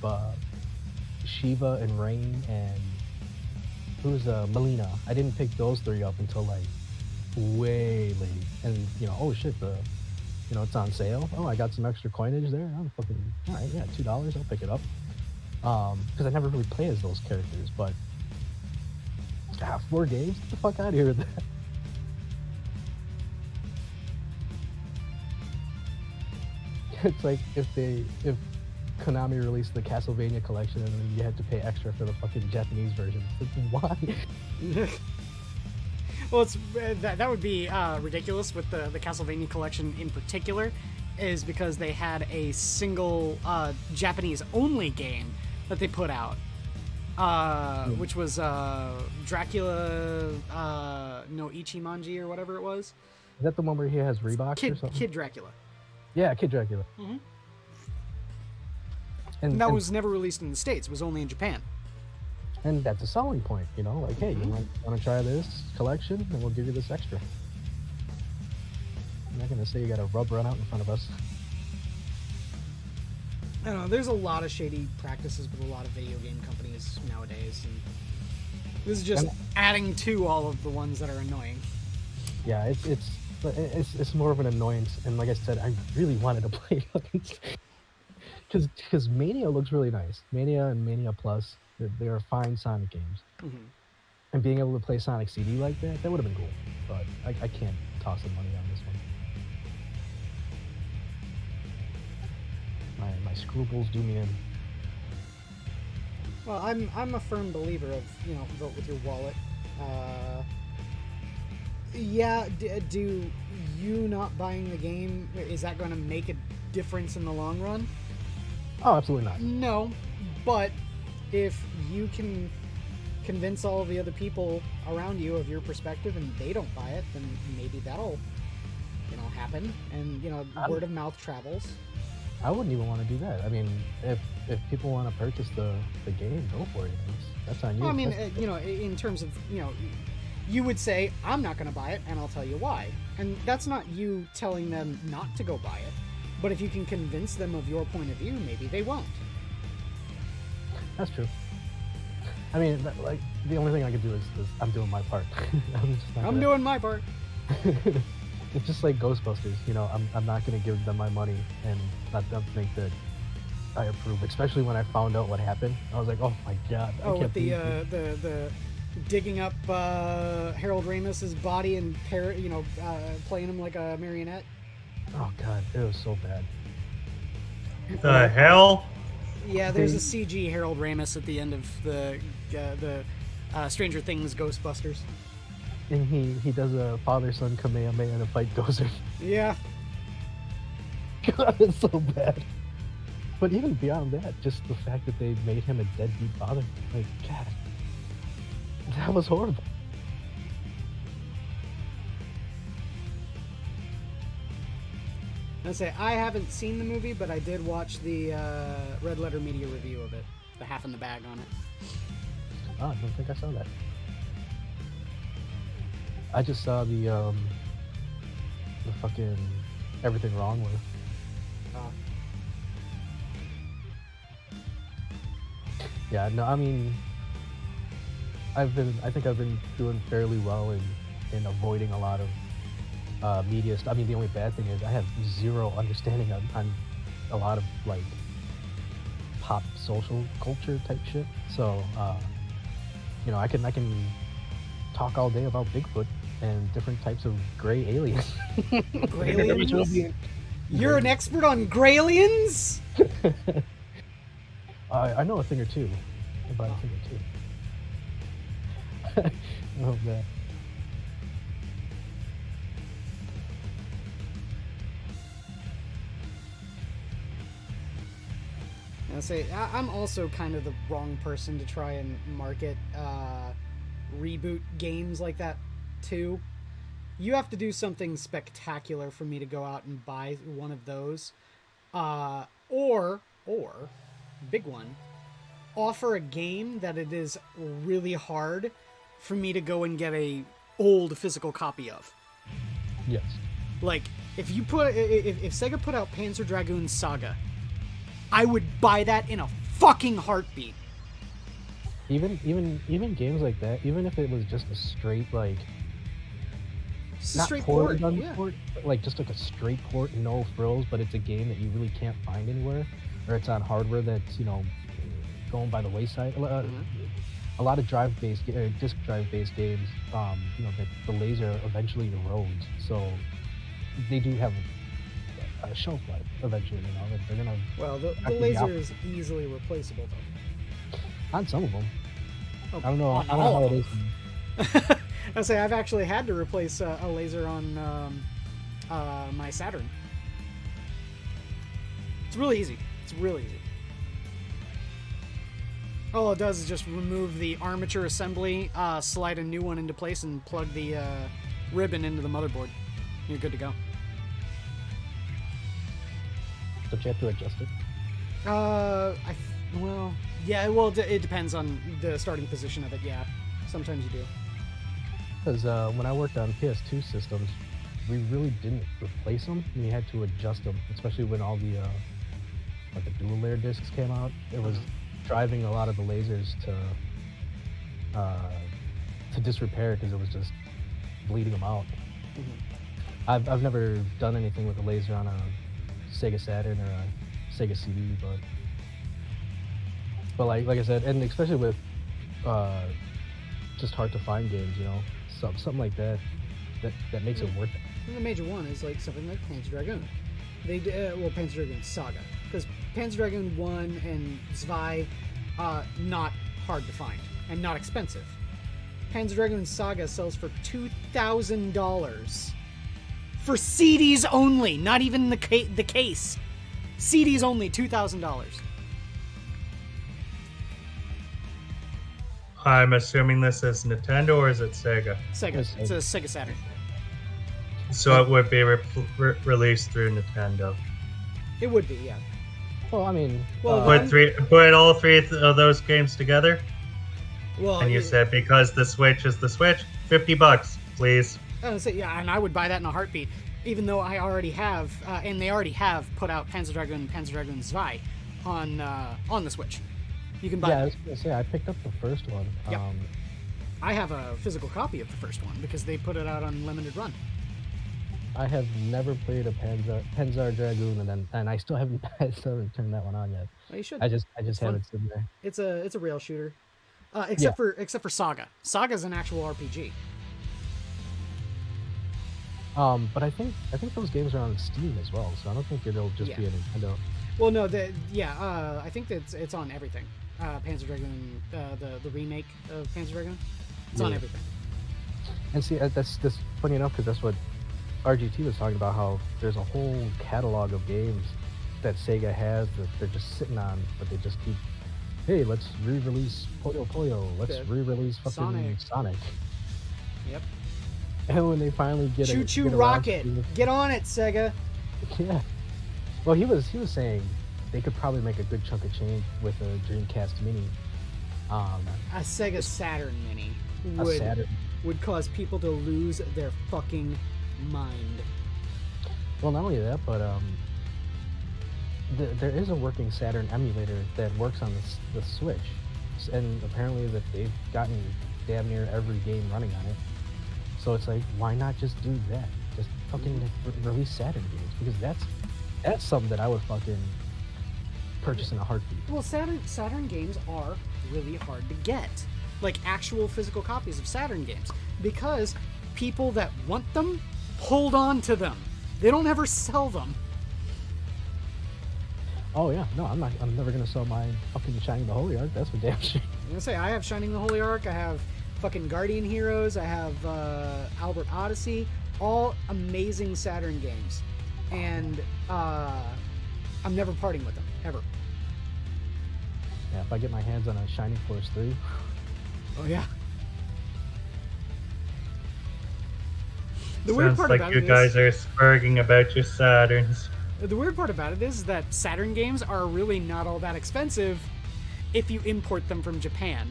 Shiva and Rain and who's Melina. I didn't pick those three up until like way late, and you know, oh shit, it's on sale. Oh, I got some extra coinage there. I'm fucking all right. Yeah, $2. I'll pick it up. Because I never really play as those characters, but 4 games. Get the fuck out of here with that. It's like if Konami released the Castlevania collection and then you had to pay extra for the fucking Japanese version. It's like, why? Well, it's that would be ridiculous with the Castlevania collection in particular, is because they had a single Japanese-only game that they put out, which was Dracula no Ichimonji or whatever it was. Is that the one where he has Reeboks or something? Kid Dracula. Yeah, Kid Dracula. Mm-hmm. And that was never released in the States. It was only in Japan. And that's a selling point, you know? Like, hey, you want to try this collection? And we'll give you this extra. I'm not going to say you got a rub run out in front of us. I don't know. There's a lot of shady practices with a lot of video game companies nowadays. And this is just adding to all of the ones that are annoying. Yeah, it's more of an annoyance. And like I said, I really wanted to play because Mania looks really nice. Mania and Mania Plus, they are fine Sonic games. Mm-hmm. And being able to play Sonic CD like that would have been cool. But I can't toss the money on this one. My scruples do me in. Well, I'm a firm believer of, vote with your wallet. Do you not buying the game, is that going to make a difference in the long run? Oh, absolutely not. No, but if you can convince all of the other people around you of your perspective and they don't buy it, then maybe that'll, happen. And, word of mouth travels. I wouldn't even want to do that. I mean, if people want to purchase the game, go for it. That's on you. Well, I mean, in terms of, you would say, I'm not going to buy it, and I'll tell you why. And that's not you telling them not to go buy it. But if you can convince them of your point of view, maybe they won't. That's true. I mean, the only thing I could do is I'm doing my part. I'm doing my part. It's just like Ghostbusters, I'm not going to give them my money and let them think that I approve, especially when I found out what happened. I was like, oh my god. With the digging up Harold Ramis's body and playing him like a marionette. Oh god, it was so bad. The hell? Yeah, there's a CG Harold Ramis at the end of the Stranger Things Ghostbusters. And he does a father-son Kamehameha to fight Gozer. Yeah. God, it's so bad. But even beyond that, just the fact that they made him a deadbeat father, like, God, that was horrible. I say I haven't seen the movie, but I did watch the Red Letter Media review of it, the half in the bag on it. Oh, I don't think I saw that. I just saw the fucking Everything Wrong with. Yeah, no, I mean, I think I've been doing fairly well in avoiding a lot of media stuff. I mean, the only bad thing is I have zero understanding on a lot of like pop social culture type shit. So, I can talk all day about Bigfoot and different types of gray aliens. Graylians? You're an expert on graylians? I know a thing or two about a thing or two. Oh man. I'm also kind of the wrong person to try and market reboot games like that too. You have to do something spectacular for me to go out and buy one of those, or big one, offer a game that it is really hard for me to go and get a old physical copy of. Yes. Like if Sega put out Panzer Dragoon Saga, I would buy that in a fucking heartbeat. Even games like that, even if it was just a straight like not straight port, port, yeah. Port, but like just like a straight port, no frills, but it's a game that you really can't find anywhere, or it's on hardware that's going by the wayside. A lot of disc drive based games, that the laser eventually erodes, so they do have a shelf life eventually. They're gonna. Well, the laser is easily replaceable though. On some of them. Oh, I don't know how it is. I've actually had to replace a laser on my Saturn. It's really easy. All it does is just remove the armature assembly, slide a new one into place, and plug the ribbon into the motherboard. You're good to go. Don't you have to adjust it? It depends on the starting position of it, yeah. Sometimes you do. Because when I worked on PS2 systems, we really didn't replace them. We had to adjust them, especially when all the dual layer discs came out. It was driving a lot of the lasers to disrepair because it was just bleeding them out. Mm-hmm. I've never done anything with a laser on a Sega Saturn or a Sega CD, but like I said, and especially with just hard to find games, something like that makes it worth it. And the major one is like something like Panzer Dragoon. Panzer Dragoon Saga, because Panzer Dragoon 1 and Zwei, not hard to find and not expensive. Panzer Dragoon Saga sells for $2,000 for CDs only, not even the case. CDs only, $2,000. I'm assuming this is Nintendo or is it Sega? Sega. It's a Sega Saturn. So it would be released through Nintendo. It would be, yeah. Well, I mean, Put all three of those games together. Well, And you said because the Switch is the Switch, $50, please. Yeah, and I would buy that in a heartbeat, even though I already have, and they already have put out Panzer Dragoon Zwei on the Switch. You can buy. Yeah, I was gonna say I picked up the first one. Yep. I have a physical copy of the first one because they put it out on limited run. I have never played a Panzer Dragoon, and I still haven't turned that one on yet. Well, you should. I just have it sitting there. It's a rail shooter, except for Saga. Saga's an actual RPG. But I think those games are on Steam as well, so I don't think it'll just be a Nintendo. Well, no, I think that it's on everything. Panzer Dragoon, the remake of Panzer Dragoon, it's on everything. And see, that's funny enough because that's what RGT was talking about. How there's a whole catalog of games that Sega has that they're just sitting on, but they just keep, hey, let's re-release Puyo Puyo, let's re-release fucking Sonic. Yep. And when they finally get Choo Choo Rocket, get on it, Sega. Yeah. Well, he was saying they could probably make a good chunk of change with a Dreamcast Mini. A Sega Saturn Mini would cause people to lose their fucking mind. Well, not only that, but there is a working Saturn emulator that works on the Switch, and apparently that they've gotten damn near every game running on it. So it's like, why not just do that? Just fucking release Saturn games, because that's something that I would fucking purchase in a heartbeat. Well, Saturn games are really hard to get, like actual physical copies of Saturn games, because people that want them hold on to them. They don't ever sell them. Oh yeah, no, I'm never gonna sell my fucking Shining the Holy Ark. That's for damn sure. I'm gonna say I have Shining the Holy Ark. I have fucking Guardian Heroes. I have Albert Odyssey. All amazing Saturn games, and I'm never parting with them ever. Yeah, if I get my hands on a Shining Force 3. Oh yeah. The weird Sounds part like about you it guys are spurging about your Saturns. The weird part about it is that Saturn games are really not all that expensive if you import them from Japan.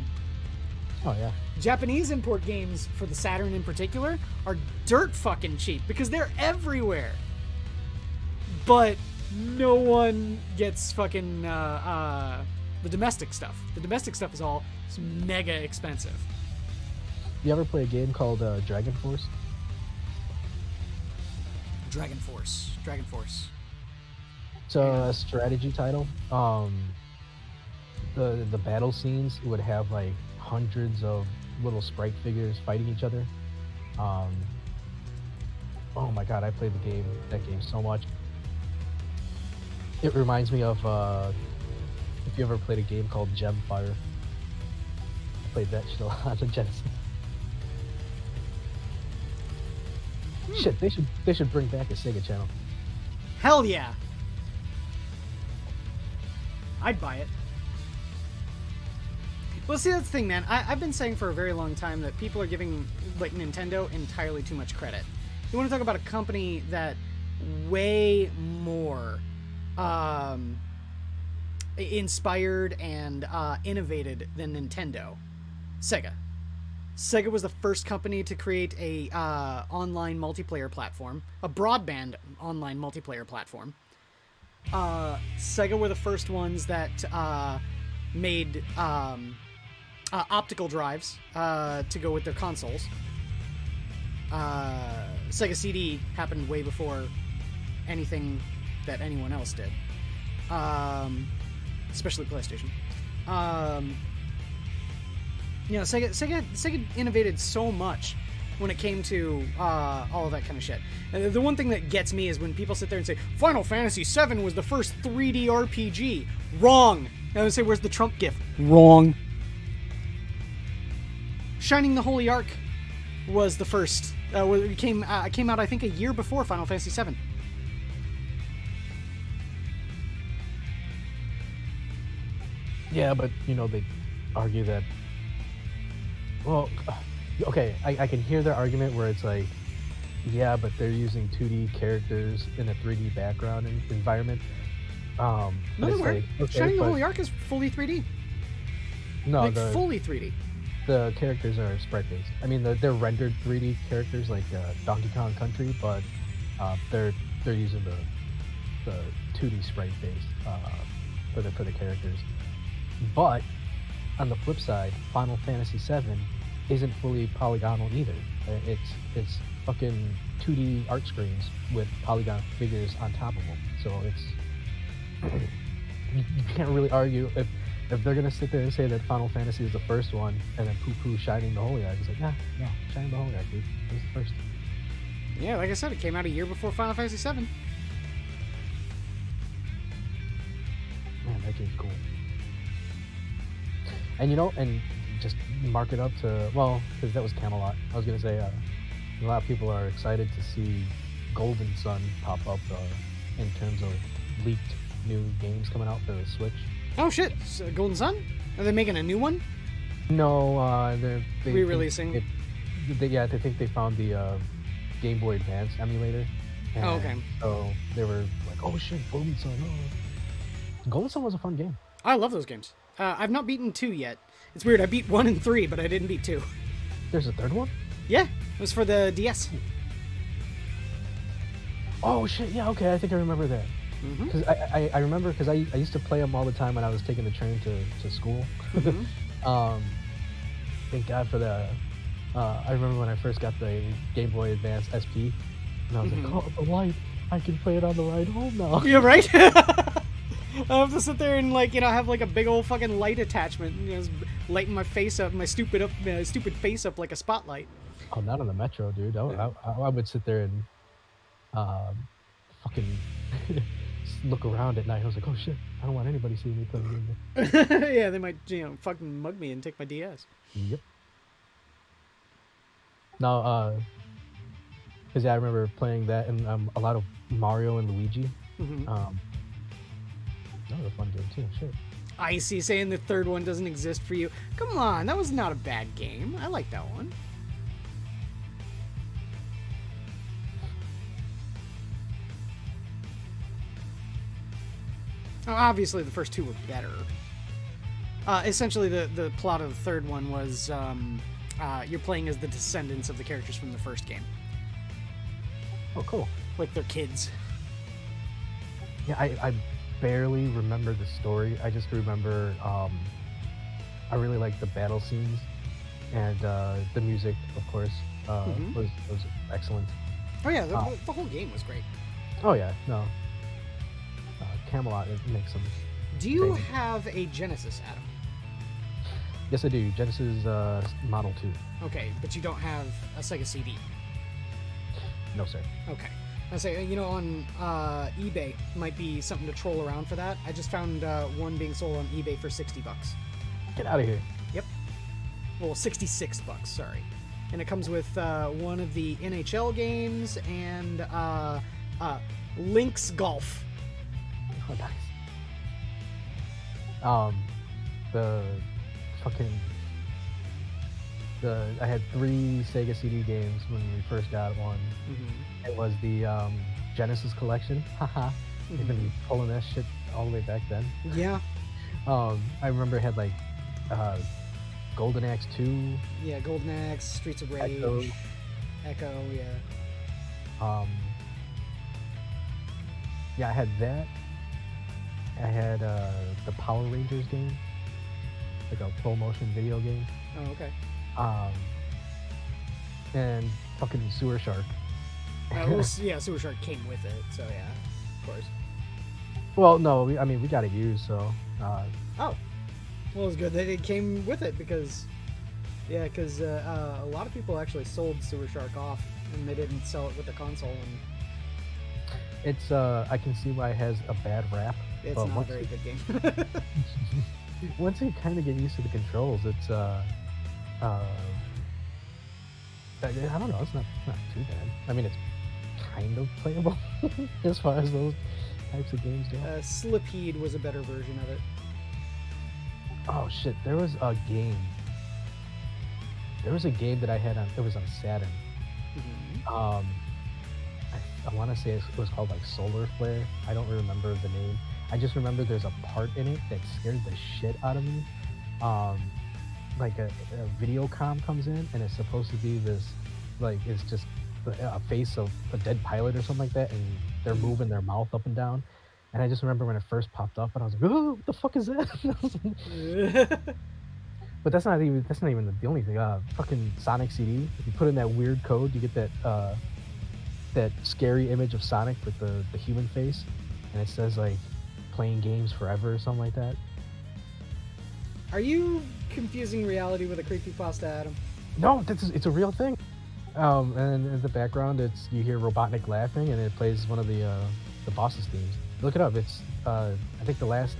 Oh yeah. Japanese import games for the Saturn in particular are dirt fucking cheap because they're everywhere. But no one gets fucking the domestic stuff. The domestic stuff is all mega expensive. You ever play a game called Dragon Force? Dragon Force. It's a strategy title. The battle scenes would have like hundreds of little sprite figures fighting each other. Oh my god, I played that game so much. It reminds me of if you ever played a game called Gemfire. I played that shit a lot on the Genesis. Shit, they should bring back a Sega channel. Hell yeah. I'd buy it. Well, see, that's the thing, man. I've been saying for a very long time that people are giving like Nintendo entirely too much credit. You want to talk about a company that way more inspired and innovated than Nintendo? Sega. Sega was the first company to create a online multiplayer platform, a broadband online multiplayer platform. Sega were the first ones that made optical drives to go with their consoles. Sega CD happened way before anything that anyone else did, especially PlayStation. Sega innovated so much when it came to all of that kind of shit. And the one thing that gets me is when people sit there and say, Final Fantasy VII was the first 3D RPG. Wrong. I would say, where's the Trump gif? Wrong. Shining the Holy Ark was the first. It came out, I think, a year before Final Fantasy VII. Yeah, but, they argue that Well, okay, I can hear their argument where it's like, yeah, but they're using 2D characters in a 3D background environment. No, they weren't. Like, okay, Shining the but- Holy Ark is fully 3D. No, Like, fully 3D. the characters are sprite-based. I mean, they're rendered 3D characters like Donkey Kong Country, but they're using the 2D sprite-based for the characters. But on the flip side, Final Fantasy VII isn't fully polygonal either. It's fucking 2D art screens with polygon figures on top of them. So it's you can't really argue if they're gonna sit there and say that Final Fantasy is the first one and then poo-poo Shining the Holy Ark. It's like, no, Shining the Holy Ark, dude. It was the first. Yeah, like I said, it came out a year before Final Fantasy VII. Man, that game's cool. And and just mark it up to, well, because that was Camelot. I was gonna say, a lot of people are excited to see Golden Sun pop up in terms of leaked new games coming out for the Switch. Oh shit, so Golden Sun? Are they making a new one? No, they Re-releasing? I think they found the Game Boy Advance emulator. And Oh, okay. So they were like, oh shit, Golden Sun. Oh. Golden Sun was a fun game. I love those games. I've not beaten 2 yet. It's weird, I beat 1 and 3, but I didn't beat 2. There's a third one? Yeah, it was for the DS. Oh shit, yeah, okay, I think I remember that. Because I remember, because I used to play them all the time when I was taking the train to school. Thank God for the, I remember when I first got the Game Boy Advance SP, and I was like, oh, the light, I can play it on the ride home now. Yeah, right? I have to sit there and have like a big old fucking light attachment, lighting my face up, my stupid face up like a spotlight. Oh, not on the Metro, dude. I would sit there and fucking look around at night. I was like, oh shit, I don't want anybody seeing me playing game. Yeah, they might, fucking mug me and take my DS. Yep. Now, because I remember playing that and a lot of Mario and Luigi. That was a fun game too. Shit. I see, saying the third one doesn't exist for you. Come on, that was not a bad game. I like that one. Obviously, the first 2 were better. Essentially, the plot of the third one was you're playing as the descendants of the characters from the first game. Oh, cool. Like they're kids. Yeah, I barely remember the story. I just remember I really liked the battle scenes and the music, of course, was excellent. Oh yeah, the whole game was great. Oh yeah, no. Camelot, it makes them. Do you crazy. have a Genesis, Adam? Yes, I do. Genesis Model 2. Okay, but you don't have a Sega CD. No, sir. Okay. I say, on eBay might be something to troll around for that. I just found one being sold on eBay for $60. Get out of here. Yep. Well, $66, sorry. And it comes with one of the NHL games and Link's Golf. Oh, nice. The fucking I had 3 Sega CD games when we first got one. It was the Genesis collection. Haha. They've been pulling that shit all the way back then. Yeah. I remember it had like Golden Axe 2. Yeah, Golden Axe, Streets of Rage, Echo, yeah. Yeah, I had that. I had the Power Rangers game, like a full motion video game. Oh, okay. And fucking Sewer Shark. Sewer Shark came with it, so yeah, of course. Well, no, we got it used, so. Oh, well, it's good that it came with it because a lot of people actually sold Sewer Shark off and they didn't sell it with the console. And it's I can see why it has a bad rap. It's not a very good game. Once you kind of get used to the controls, it's I don't know. It's not too bad. I mean, it's kind of playable as far as those types of games go. Slipheed was a better version of it. Oh shit! There was a game there was a game that I had on. It was on Saturn. Mm-hmm. I want to say it was called like Solar Flare. I don't remember the name. I just remember there's a part in it that scared the shit out of me. Like a video comm comes in and it's supposed to be this, like it's just a face of a dead pilot or something like that, and they're moving their mouth up and down. And I just remember when it first popped up, and I was like, "Oh, what the fuck is that?" But that's not even the only thing. Fucking Sonic CD. If you put in that weird code, you get that scary image of Sonic with the human face, and it says like playing games forever or something like that. Are you confusing reality with a creepypasta, Adam? No, it's a real thing. And in the background, you hear Robotnik laughing, and it plays one of the boss's themes. Look it up. It's I think the last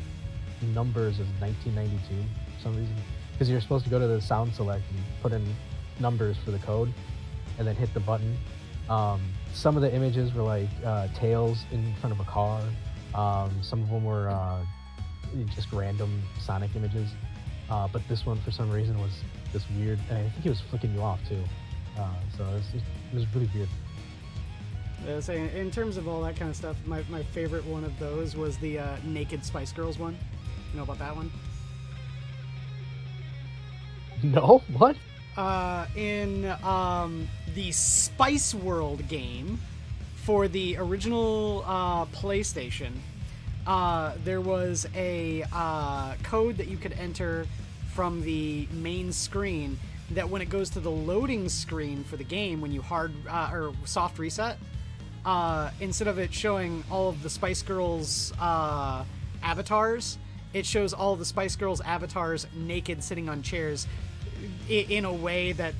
numbers is 1992 for some reason, because you're supposed to go to the sound select and put in numbers for the code, and then hit the button. Some of the images were like tails in front of a car. Some of them were just random Sonic images. But this one, for some reason, was this weird. And I think he was flicking you off too. So it was really weird. In terms of all that kind of stuff, my favorite one of those was the naked Spice Girls one. You know about that one? No, what? In the Spice World game for the original PlayStation, there was a code that you could enter from the main screen that when it goes to the loading screen for the game, when you hard or soft reset, instead of it showing all of the Spice Girls avatars, it shows all of the Spice Girls avatars naked sitting on chairs in a way that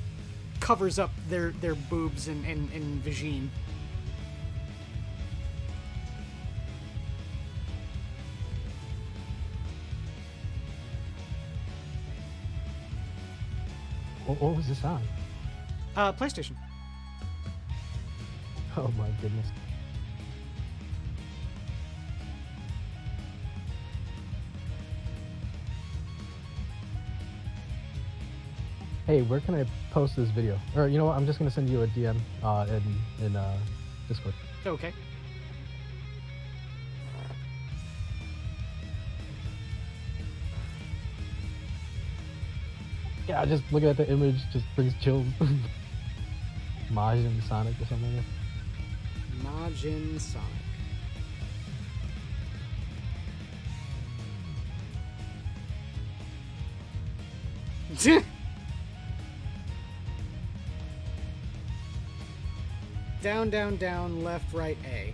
covers up their boobs and vagine. What was this on? PlayStation. Oh my goodness. Hey, where can I post this video? Or you know what? I'm just gonna send you a DM in Discord. Okay. Yeah, just looking at the image just brings chills. Majin Sonic or something like that. Majin Sonic. Down, down, down, left, right, A.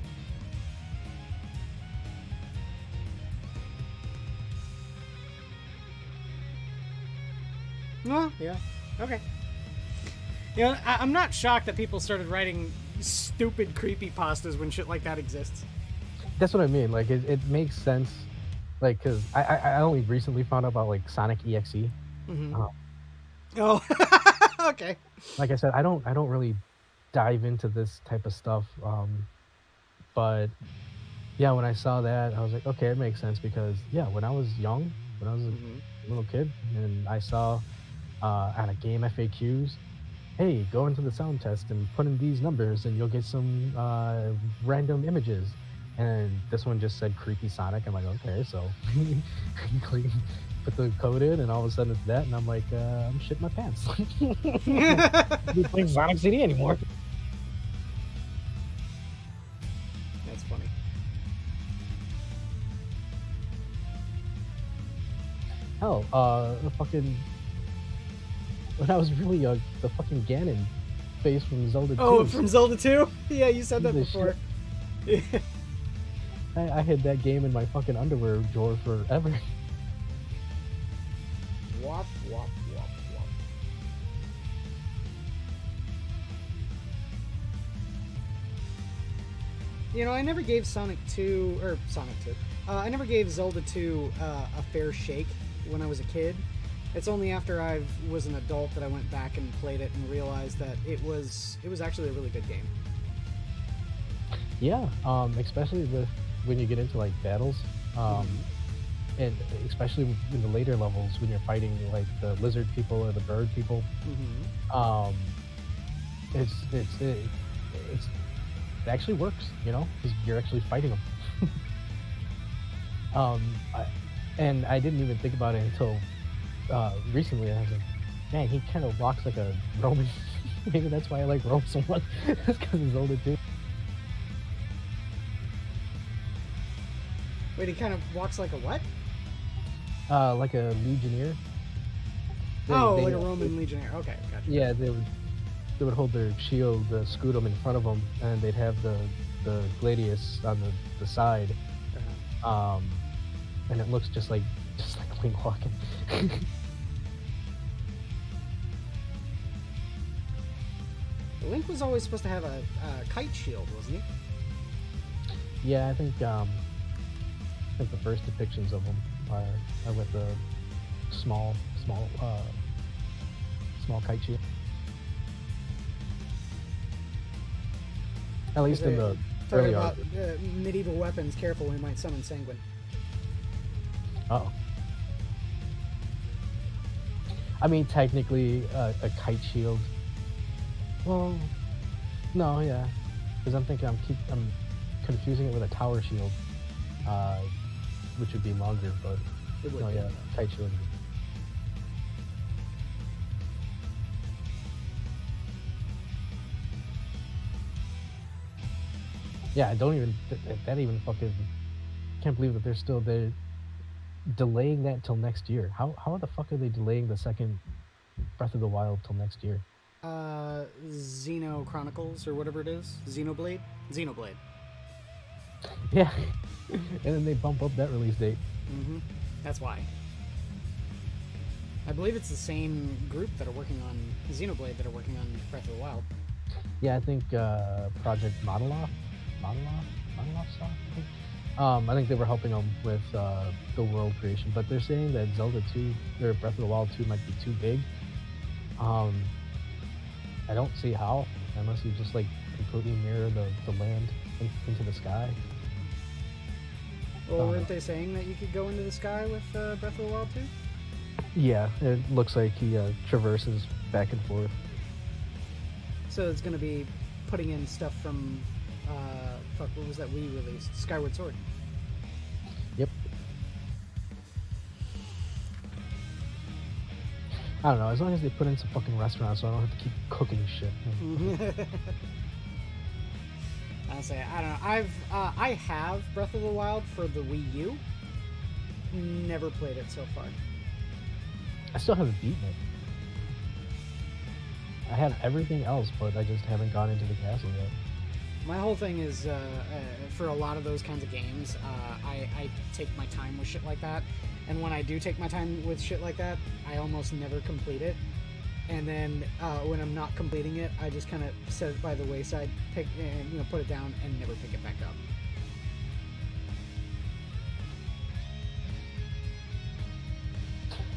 Oh, yeah. Okay. You know, I'm not shocked that people started writing stupid creepypastas when shit like that exists. That's what I mean. Like, it makes sense. Like, because I only recently found out about, like, Sonic EXE. Mm-hmm. Oh. Okay. Like I said, I don't really dive into this type of stuff. But, yeah, when I saw that, I was like, okay, it makes sense. Because, yeah, when I was young, when I was a little kid, and I saw on a game FAQs, hey, go into the sound test and put in these numbers and you'll get some random images. And this one just said creepy Sonic. I'm like, okay, so put the code in and all of a sudden it's that, and I'm like, I'm shitting my pants. I'm not playing Sonic CD anymore. That's funny. Hell, fucking when I was really young, the fucking Ganon face from Zelda 2. Oh, from Zelda 2? Yeah, you said that before. I had that game in my fucking underwear drawer forever. Wop, wop, wop, wop. You know, I never gave Sonic 2, I never gave Zelda 2 a fair shake when I was a kid. It's only after I was an adult that I went back and played it and realized that it was actually a really good game. Yeah, especially with when you get into like battles. and especially in the later levels when you're fighting like the lizard people or the bird people, it actually works, you know, because you're actually fighting them. And I didn't even think about it until recently. I was like, man, he kind of walks like a Roman. Maybe that's why I like Rome so much. It's because he's older too. Wait, he kind of walks like a what? Like a legionnaire. Like a Roman legionnaire. Okay, gotcha. Yeah, they would hold their shield, the scutum, in front of them, and they'd have the gladius on the side. And it looks just like Link walking. Link was always supposed to have a kite shield, wasn't he? Yeah, I think the first depictions of him are with a small kite shield. At least in the early about art. Medieval weapons, careful, we might summon Sanguine. Oh. I mean, technically, a kite shield. Well, no, yeah, because I'm thinking I'm confusing it with a tower shield, which would be longer, but no, yeah, kite shield. Yeah, I don't even that even fucking can't believe that they're delaying that till next year. How the fuck are they delaying the second Breath of the Wild till next year? Xeno Chronicles or whatever it is, Xenoblade. Yeah, and then they bump up that release date. That's why. I believe it's the same group that are working on Xenoblade that are working on Breath of the Wild. Yeah, I think Project Modeloff stuff. I think they were helping them with the world creation, but they're saying that Zelda 2 or Breath of the Wild 2 might be too big. I don't see how, unless you just like completely mirror the land into the sky. Well, weren't they saying that you could go into the sky with Breath of the Wild 2? Yeah, it looks like he traverses back and forth. So it's going to be putting in stuff from, what was that Wii release? Skyward Sword. Yep. I don't know, as long as they put in some fucking restaurants so I don't have to keep cooking shit. I'll say, I don't know, I have Breath of the Wild for the Wii U. Never played it so far. I still haven't beaten it. I have everything else, but I just haven't gone into the castle yet. My whole thing is, for a lot of those kinds of games, I take my time with shit like that. And when I do take my time with shit like that, I almost never complete it. And then when I'm not completing it, I just kind of set it by the wayside, put it down, and never pick it back up.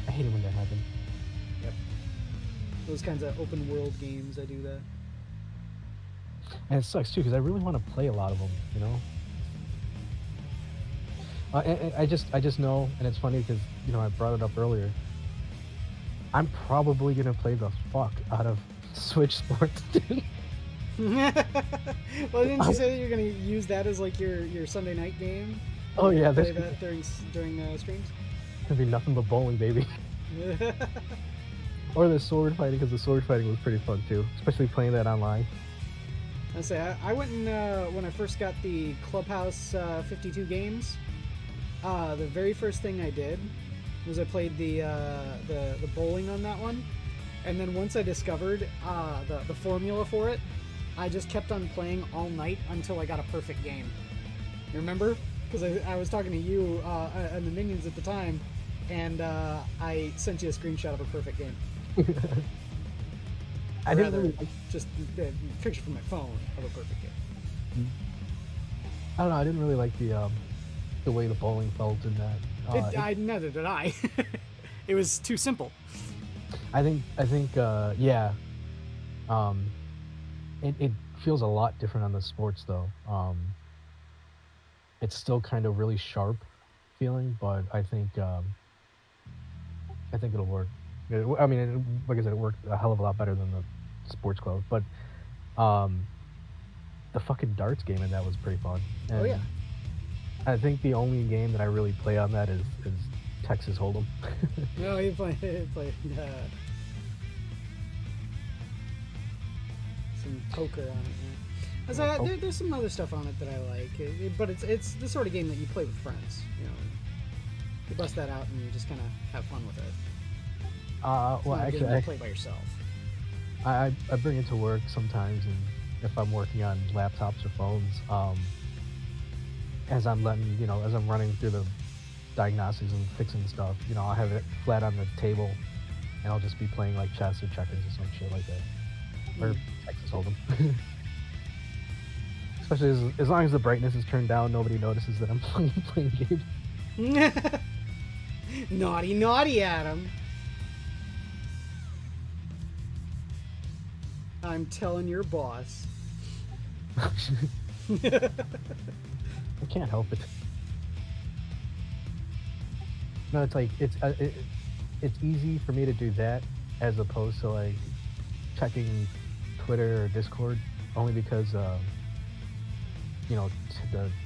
I hate it when that happens. Yep. Those kinds of open world games, I do that. And it sucks too, because I really want to play a lot of them, you know? I just know, and it's funny because, I brought it up earlier. I'm probably going to play the fuck out of Switch Sports, dude. Well, didn't you say that you're going to use that as like your Sunday night game? Oh yeah, play that during streams? It'll be nothing but bowling, baby. Or the sword fighting, because the sword fighting was pretty fun too, especially playing that online. I went and when I first got the Clubhouse 52 games, the very first thing I did was I played the bowling on that one, and then once I discovered the formula for it, I just kept on playing all night until I got a perfect game. You remember? Because I was talking to you and the minions at the time, and I sent you a screenshot of a perfect game. I didn't really just a picture from my phone of a perfect game. I don't know. I didn't really like the way the bowling felt in that. Neither did I. It was too simple. I think yeah. It feels a lot different on the sports though. It's still kind of really sharp feeling, but I think it'll work. I mean, like I said, it worked a hell of a lot better than the sports clothes. But the fucking darts game in that was pretty fun. And Oh yeah. I think the only game that I really play on that is Texas Hold'em. No, you play some poker on it. Yeah. There's some other stuff on it that I like, but it's the sort of game that you play with friends. You know, you bust that out and you just kind of have fun with it. Well, actually, you play by yourself. I bring it to work sometimes, and if I'm working on laptops or phones, as I'm running through the diagnostics and fixing stuff, I'll have it flat on the table, and I'll just be playing like chess or checkers or some shit like that, or Texas Hold'em. Especially as long as the brightness is turned down, nobody notices that I'm playing games. Naughty, Adam. I'm telling your boss. I can't help it. No, it's like it's easy for me to do that as opposed to like checking Twitter or Discord, only because the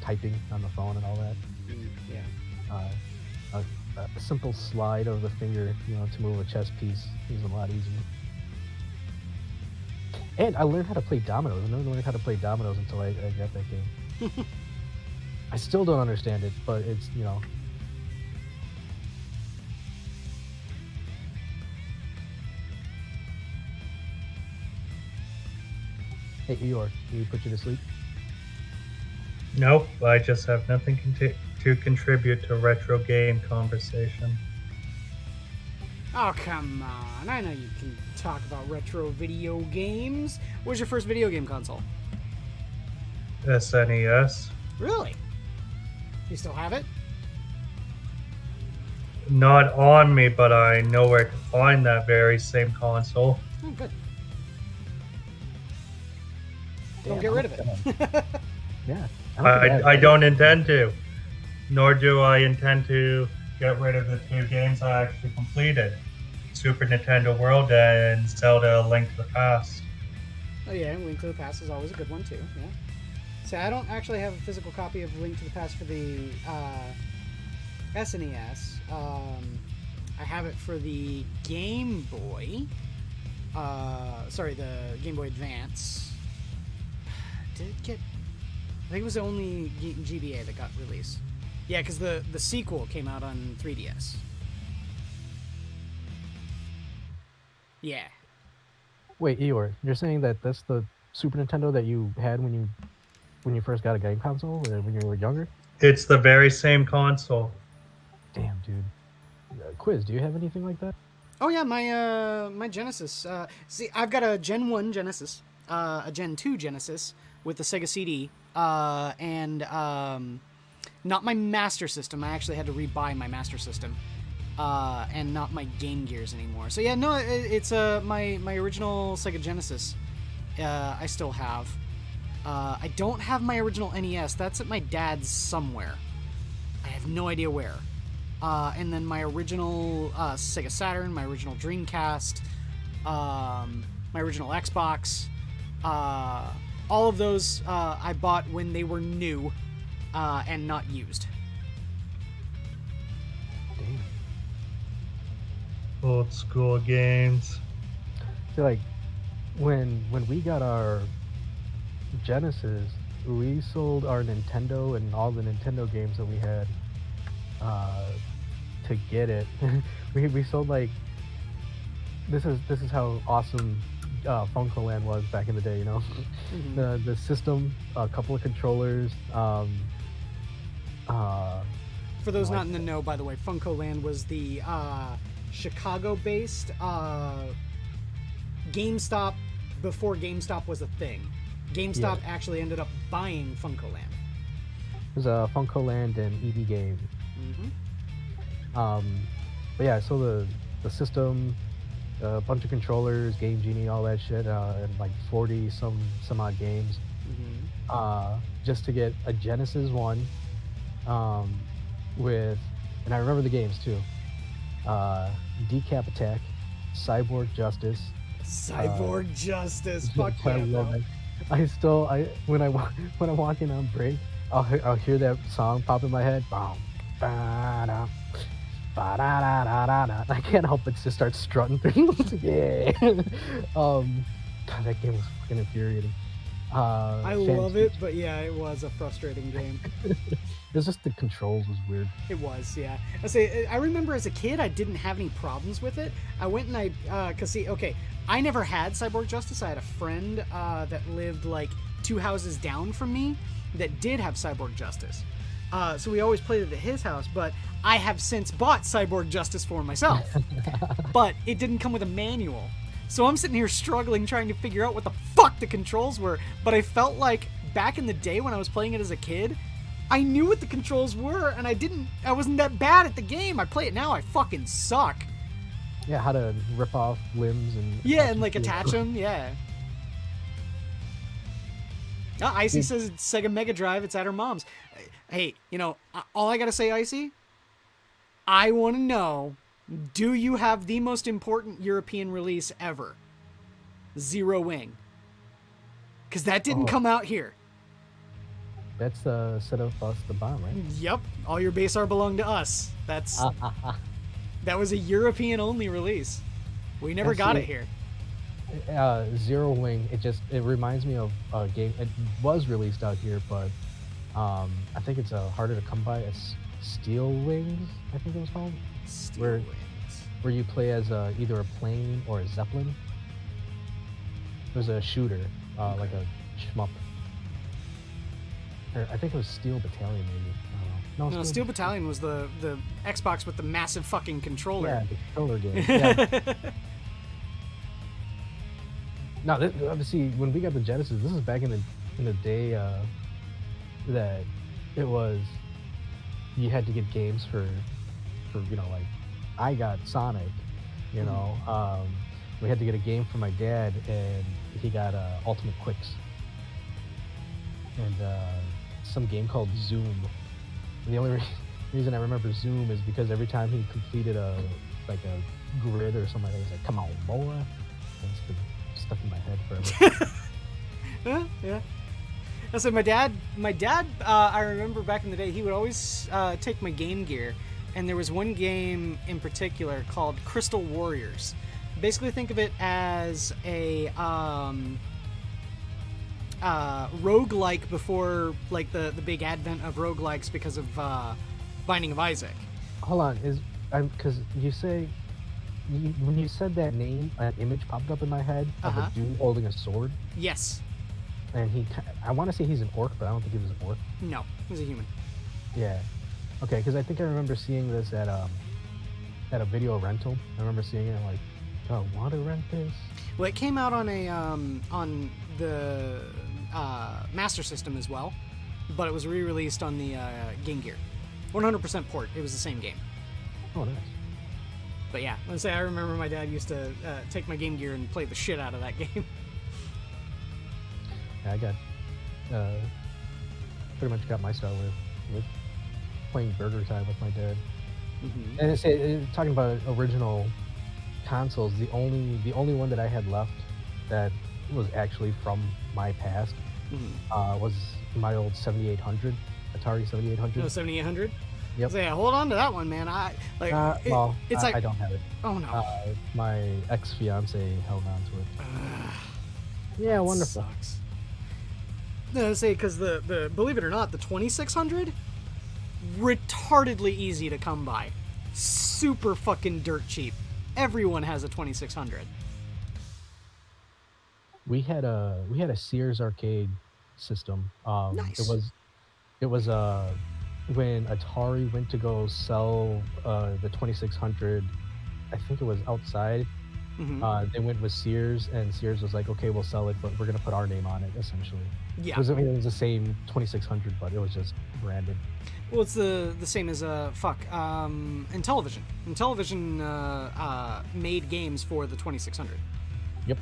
typing on the phone and all that. Yeah. A simple slide of the finger, to move a chess piece is a lot easier. And I learned how to play dominoes. I never learned how to play dominoes until I got that game. I still don't understand it, but it's, Hey, Eeyore, can we put you to sleep? Nope, I just have nothing to contribute to retro game conversation. Oh, come on. I know you can talk about retro video games. What was your first video game console? SNES. Really? You still have it? Not on me, but I know where to find that very same console. Oh, good. Don't get rid of it. Yeah. I don't intend to. Nor do I intend to get rid of the two games I actually completed. Super Nintendo World and Zelda Link to the Past. Oh yeah, Link to the Past is always a good one too, yeah. So I don't actually have a physical copy of Link to the Past for the SNES. I have it for the Game Boy. The Game Boy Advance. Did it get... I think it was only GBA that got released. Yeah, because the sequel came out on 3DS. Yeah. Wait, Eeyore, you're saying that that's the Super Nintendo that you had when you first got a game console, or when you were younger? It's the very same console. Damn, dude. Quiz, do you have anything like that? Oh yeah, my Genesis. See, I've got a Gen 1 Genesis, a Gen 2 Genesis with the Sega CD, and not my Master System. I actually had to rebuy my Master System, and not my Game Gears anymore. So yeah, no, it's my original Sega Genesis. I still have. I don't have my original NES. That's at my dad's somewhere. I have no idea where. And then my original Sega Saturn, my original Dreamcast, my original Xbox, all of those I bought when they were new and not used. Damn. Old school games. So like, when we got our Genesis, we sold our Nintendo and all the Nintendo games that we had to get it. we sold like, this is how awesome Funko Land was back in the day, Mm-hmm. The system, a couple of controllers. For those not in the know, by the way, Funko Land was the Chicago-based GameStop before GameStop was a thing. GameStop actually ended up buying Funko Land. There's a Funko Land and EB Game. Mm-hmm. But yeah, so the system, a bunch of controllers, Game Genie, all that shit, and like 40 some odd games. Mm-hmm. Just to get a Genesis 1, with, and I remember the games too. Decap Attack, Cyborg Justice. Cyborg Justice. Fuck I yeah, love bro. it. When I'm walking on break, I'll hear that song pop in my head. Boom, ba-da, ba-da-da-da-da-da. I can't help but just start strutting things. Yeah. God, that game was fucking infuriating. I love it, but yeah, it was a frustrating game. It's just the controls was weird. It was, yeah. I remember as a kid, I didn't have any problems with it. I went and I never had Cyborg Justice. I had a friend that lived like 2 houses down from me that did have Cyborg Justice. So we always played it at his house, but I have since bought Cyborg Justice for myself. But it didn't come with a manual. So I'm sitting here struggling trying to figure out what the fuck the controls were, but I felt like back in the day when I was playing it as a kid, I knew what the controls were, and I wasn't that bad at the game. I play it now, I fucking suck. Yeah, how to rip off limbs and... Yeah, and like attach them, yeah. Icy says it's Sega Mega Drive, it's at her mom's. Hey, all I gotta say, Icy, I want to know, do you have the most important European release ever? Zero Wing. Because that didn't come out here. That's Set of Us the Bomb, right? Yep. All your base art belong to us. That was a European-only release. We never got it here. Zero Wing, it reminds me of a game. It was released out here, but I think it's harder to come by. It's Steel Wings, I think it was called. Wings. Where you play as either a plane or a Zeppelin. It was a shooter, like a shmup. I think it was Steel Battalion, maybe. I don't know. No, Steel Battalion was the Xbox with the massive fucking controller. Yeah, the controller game. Yeah. No, obviously, when we got the Genesis, this is back in the day that it was, you had to get games for like, I got Sonic, we had to get a game for my dad, and he got Ultimate Quicks. And some game called Zoom. And the only reason I remember Zoom is because every time he completed a grid or something like that, he's like, "Come on, boy." And it's been stuck in my head forever. Yeah. I said my dad. I remember back in the day, he would always take my Game Gear, and there was one game in particular called Crystal Warriors. Basically, think of it as a roguelike before like the big advent of roguelikes because of Binding of Isaac. Hold on, because you say when you said that name, an image popped up in my head of a dude holding a sword. Yes. And I want to say he's an orc, but I don't think he was an orc. No, he's a human. Yeah. Okay, because I think I remember seeing this at a video rental. I remember seeing it like, oh, want to rent this? Well, it came out on the Master System as well, but it was re-released on the Game Gear. 100% port. It was the same game. Oh, nice. But yeah, let's say I remember my dad used to take my Game Gear and play the shit out of that game. Yeah, I got pretty much got my start with playing Burger Time with my dad. Mm-hmm. And it's talking about original consoles. The only one that I had left that was actually from my past was my old 7800, Atari 7800. No, 7800. Yep. So yeah, hold on to that one, man. I don't have it. Oh no. My ex-fiance held on to it. Yeah, wonderful. Sucks. No, say because the believe it or not, the 2600, retardedly easy to come by, super fucking dirt cheap. Everyone has a 2600. We had a Sears arcade system. Nice. It was when Atari went to go sell the 2600. I think it was outside. Mm-hmm. They went with Sears, and Sears was like, "Okay, we'll sell it, but we're gonna put our name on it." Essentially, yeah. It was the same 2600, but it was just branded. Well, it's the same as Intellivision. Intellivision made games for the 2600. Yep.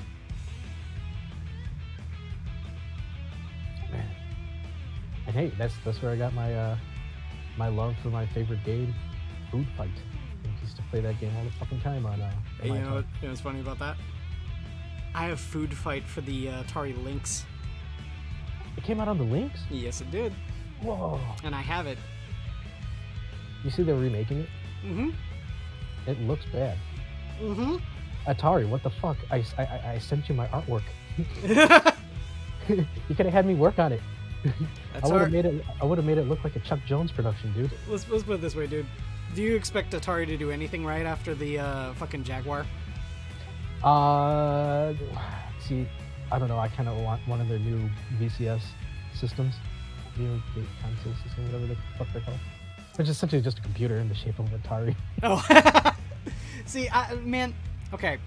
And hey, that's where I got my my love for my favorite game, Food Fight. I used to play that game all the fucking time on. Hey, you know what's funny about that? I have Food Fight for the Atari Lynx. It came out on the Lynx? Yes, it did. Whoa! And I have it. You see they're remaking it? Mm-hmm. It looks bad. Mm-hmm. Atari, what the fuck? I sent you my artwork. You could have had me work on it. I would have made it look like a Chuck Jones production, dude. Let's put it this way, dude. Do you expect Atari to do anything right after the fucking Jaguar? See, I don't know. I kind of want one of their new VCS systems, video game console system, whatever the fuck they're called. Which is essentially just a computer in the shape of an Atari. Oh, see, man, okay.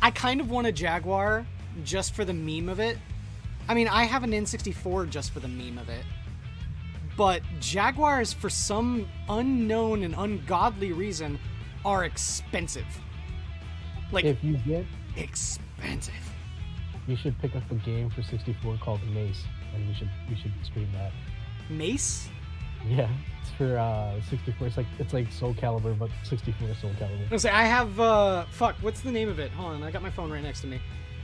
I kind of want a Jaguar just for the meme of it. I mean, I have an N64 just for the meme of it. But Jaguars, for some unknown and ungodly reason, are expensive. Like, if you get expensive. You should pick up a game for 64 called Mace, and we should stream that. Mace? Yeah, it's for 64. It's like Soul Calibur, but 64 Soul Calibur. I say I have fuck. What's the name of it? Hold on, I got my phone right next to me.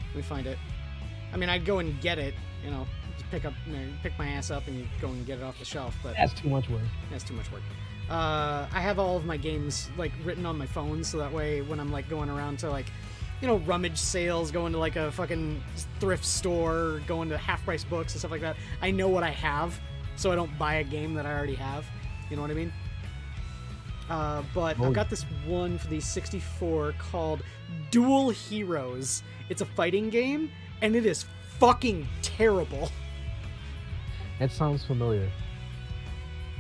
Let me find it. I mean, I'd go and get it. You know, just pick my ass up and you go and get it off the shelf. But that's too much work. That's too much work. I have all of my games like written on my phone, so that way when I'm like going around to like, you know, rummage sales, going to like a fucking thrift store, going to half-price books and stuff like that, I know what I have, so I don't buy a game that I already have. You know what I mean? But I've got this one for the 64 called Dual Heroes. It's a fighting game, and it is fucking terrible. It sounds familiar.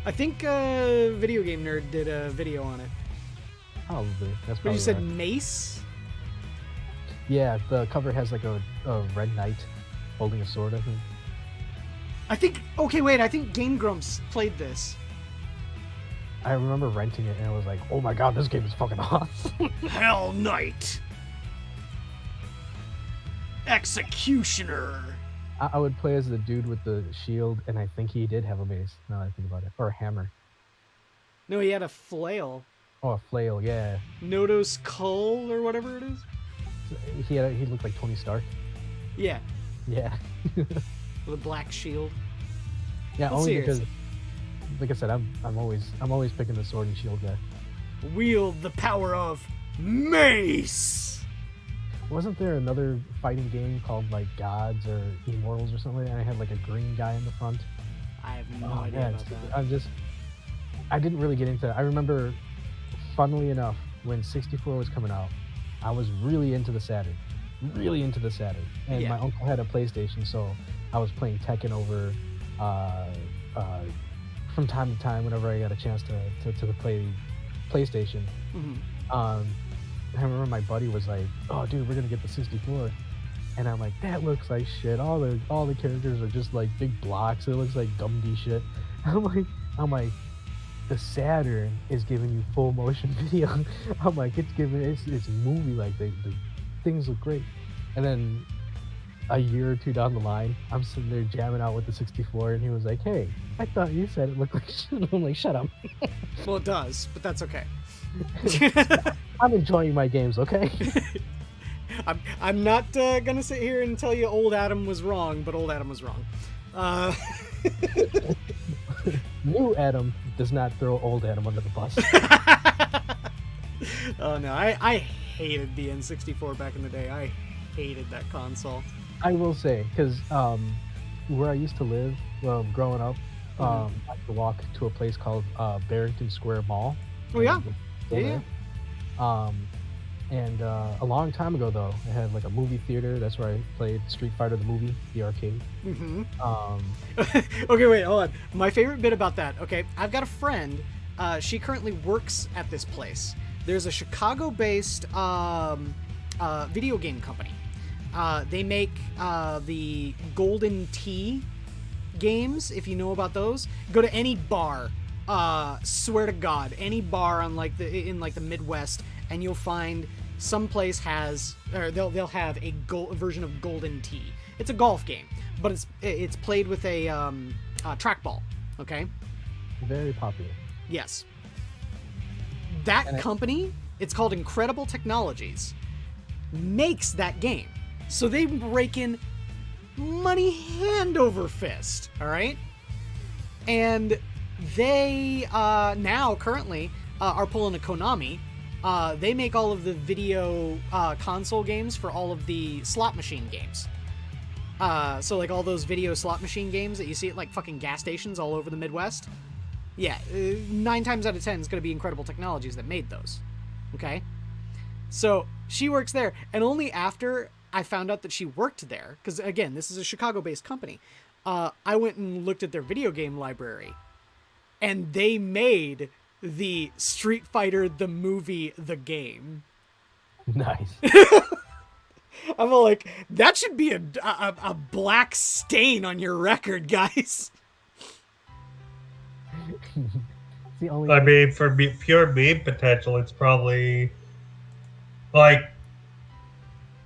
I think Video Game Nerd did a video on it. Probably. That's probably. But you said right. Mace? Yeah, the cover has like a red knight holding a sword, I think. Okay, wait, I think Game Grumps played this. I remember renting it and I was like, oh my god, this game is fucking awesome. Hell Knight! Executioner! I would play as the dude with the shield, and I think he did have a mace, now that I think about it. Or a hammer. No, he had a flail. Oh, a flail, yeah. Nodo's Cull, or whatever it is? He looked like Tony Stark. Yeah. Yeah. With a black shield. Yeah, only because, like I said, I'm always picking the sword and shield guy. Wield the power of Mace! Wasn't there another fighting game called like Gods or Immortals or something, and I had like a green guy in the front? I have no idea about that. I didn't really get into it. I remember, funnily enough, when 64 was coming out, I was really into the Saturn. And my uncle had a PlayStation, so I was playing Tekken over from time to time whenever I got a chance to play PlayStation. Mm-hmm. I remember my buddy was like, "Oh, dude, we're gonna get the 64," and I'm like, "That looks like shit. All the characters are just like big blocks. It looks like Gumby shit." I'm like, the Saturn is giving you full motion video. I'm like, it's movie like the things look great. And then a year or two down the line, I'm sitting there jamming out with the 64, and he was like, "Hey, I thought you said it looked like shit." I'm like, "Shut up." Well, it does, but that's okay. I'm enjoying my games, okay? I'm not gonna sit here and tell you old Adam was wrong, but old Adam was wrong. New Adam does not throw old Adam under the bus. Oh no, I hated the N64 back in the day. I hated that console. I will say, because where I used to live, growing up, I had to walk to a place called Barrington Square Mall. Oh yeah? Yeah. And a long time ago, though, I had like a movie theater. That's where I played Street Fighter the movie, the arcade. Mm-hmm. Okay, wait, hold on. My favorite bit about that. Okay, I've got a friend. She currently works at this place. There's a Chicago-based video game company. They make the Golden Tee games. If you know about those, go to any bar. Swear to God, any bar on in the Midwest, and you'll find some place has, or they'll have a version of Golden Tee. It's a golf game, but it's played with a trackball. Okay, Very popular. Yes. That And company, it's called Incredible Technologies, makes that game. So they rake in money hand over fist, all right? And they now currently are pulling a Konami. They make all of the video console games for all of the slot machine games. So like all those video slot machine games that you see at like fucking gas stations all over the Midwest. Yeah, 9 times out of 10 is going to be Incredible Technologies that made those. Okay? So she works there, and only after I found out that she worked there, because again, this is a Chicago-based company, I went and looked at their video game library, and they made the Street Fighter, the movie, the game. Nice. I'm all like, that should be a black stain on your record, guys. It's the only. I mean, for pure meme potential, it's probably like,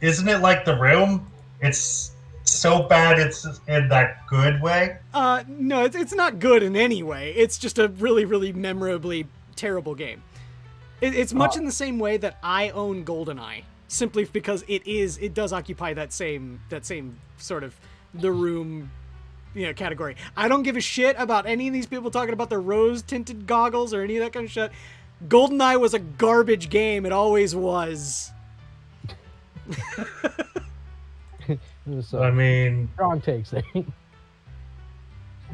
isn't it like The Room? It's so bad it's in that good way. No, it's not good in any way. It's just a really, really memorably terrible game. It's much in the same way that I own GoldenEye, simply because it does occupy that same sort of The Room, category. I don't give a shit about any of these people talking about their rose-tinted goggles or any of that kind of shit. GoldenEye was a garbage game. It always was. I mean, strong takes there.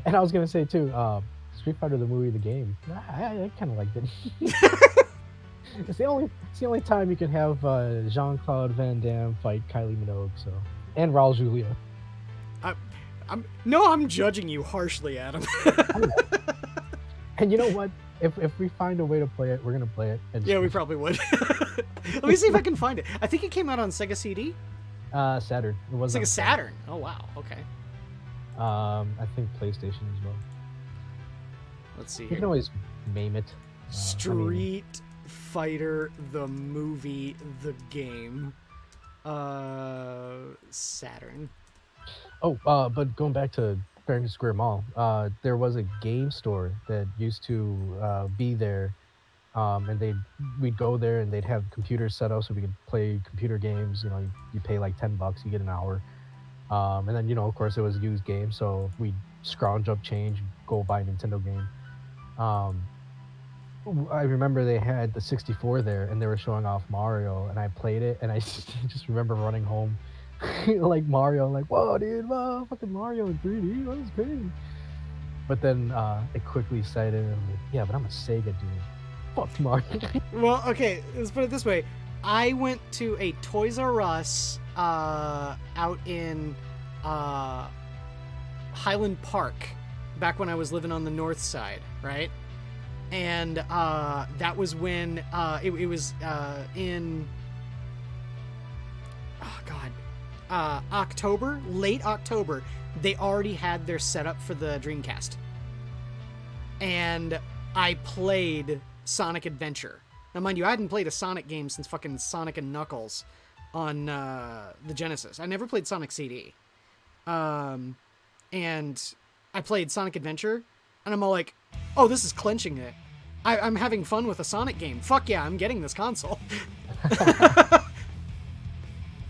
And I was gonna say too, Street Fighter the movie, the game. I kind of liked it. It's the only time you can have Jean-Claude Van Damme fight Kylie Minogue, so, and Raul Julia. I'm judging you harshly, Adam. And you know what? If we find a way to play it, we're gonna play it. Yeah, we probably would. Let me see if I can find it. I think it came out on Sega CD. Saturn. It was Sega Saturn. Oh wow. Okay. I think PlayStation as well. Let's see. You here. can always meme it. Street Fighter the movie, the game. Saturn. Oh, but going back to Barrington Square Mall, there was a game store that used to be there, and we'd go there and they'd have computers set up so we could play computer games. You pay like $10, you get an hour, and then of course it was a used game, so we'd scrounge up change, go buy a Nintendo game. I remember they had the 64 there, and they were showing off Mario, and I played it, and I just remember running home. Like Mario, like, whoa, dude, whoa, fucking Mario in 3D, that was crazy. But then it quickly cited, and I'm like, yeah, but I'm a Sega dude. Fuck Mario. Well, okay, let's put it this way. I went to a Toys R Us out in Highland Park back when I was living on the north side, right? And that was when it was in... Oh, God. October, late October, they already had their setup for the Dreamcast. And I played Sonic Adventure. Now, mind you, I hadn't played a Sonic game since fucking Sonic and Knuckles on the Genesis. I never played Sonic CD. And I played Sonic Adventure, and I'm all like, oh, this is clenching it. I'm having fun with a Sonic game. Fuck yeah, I'm getting this console.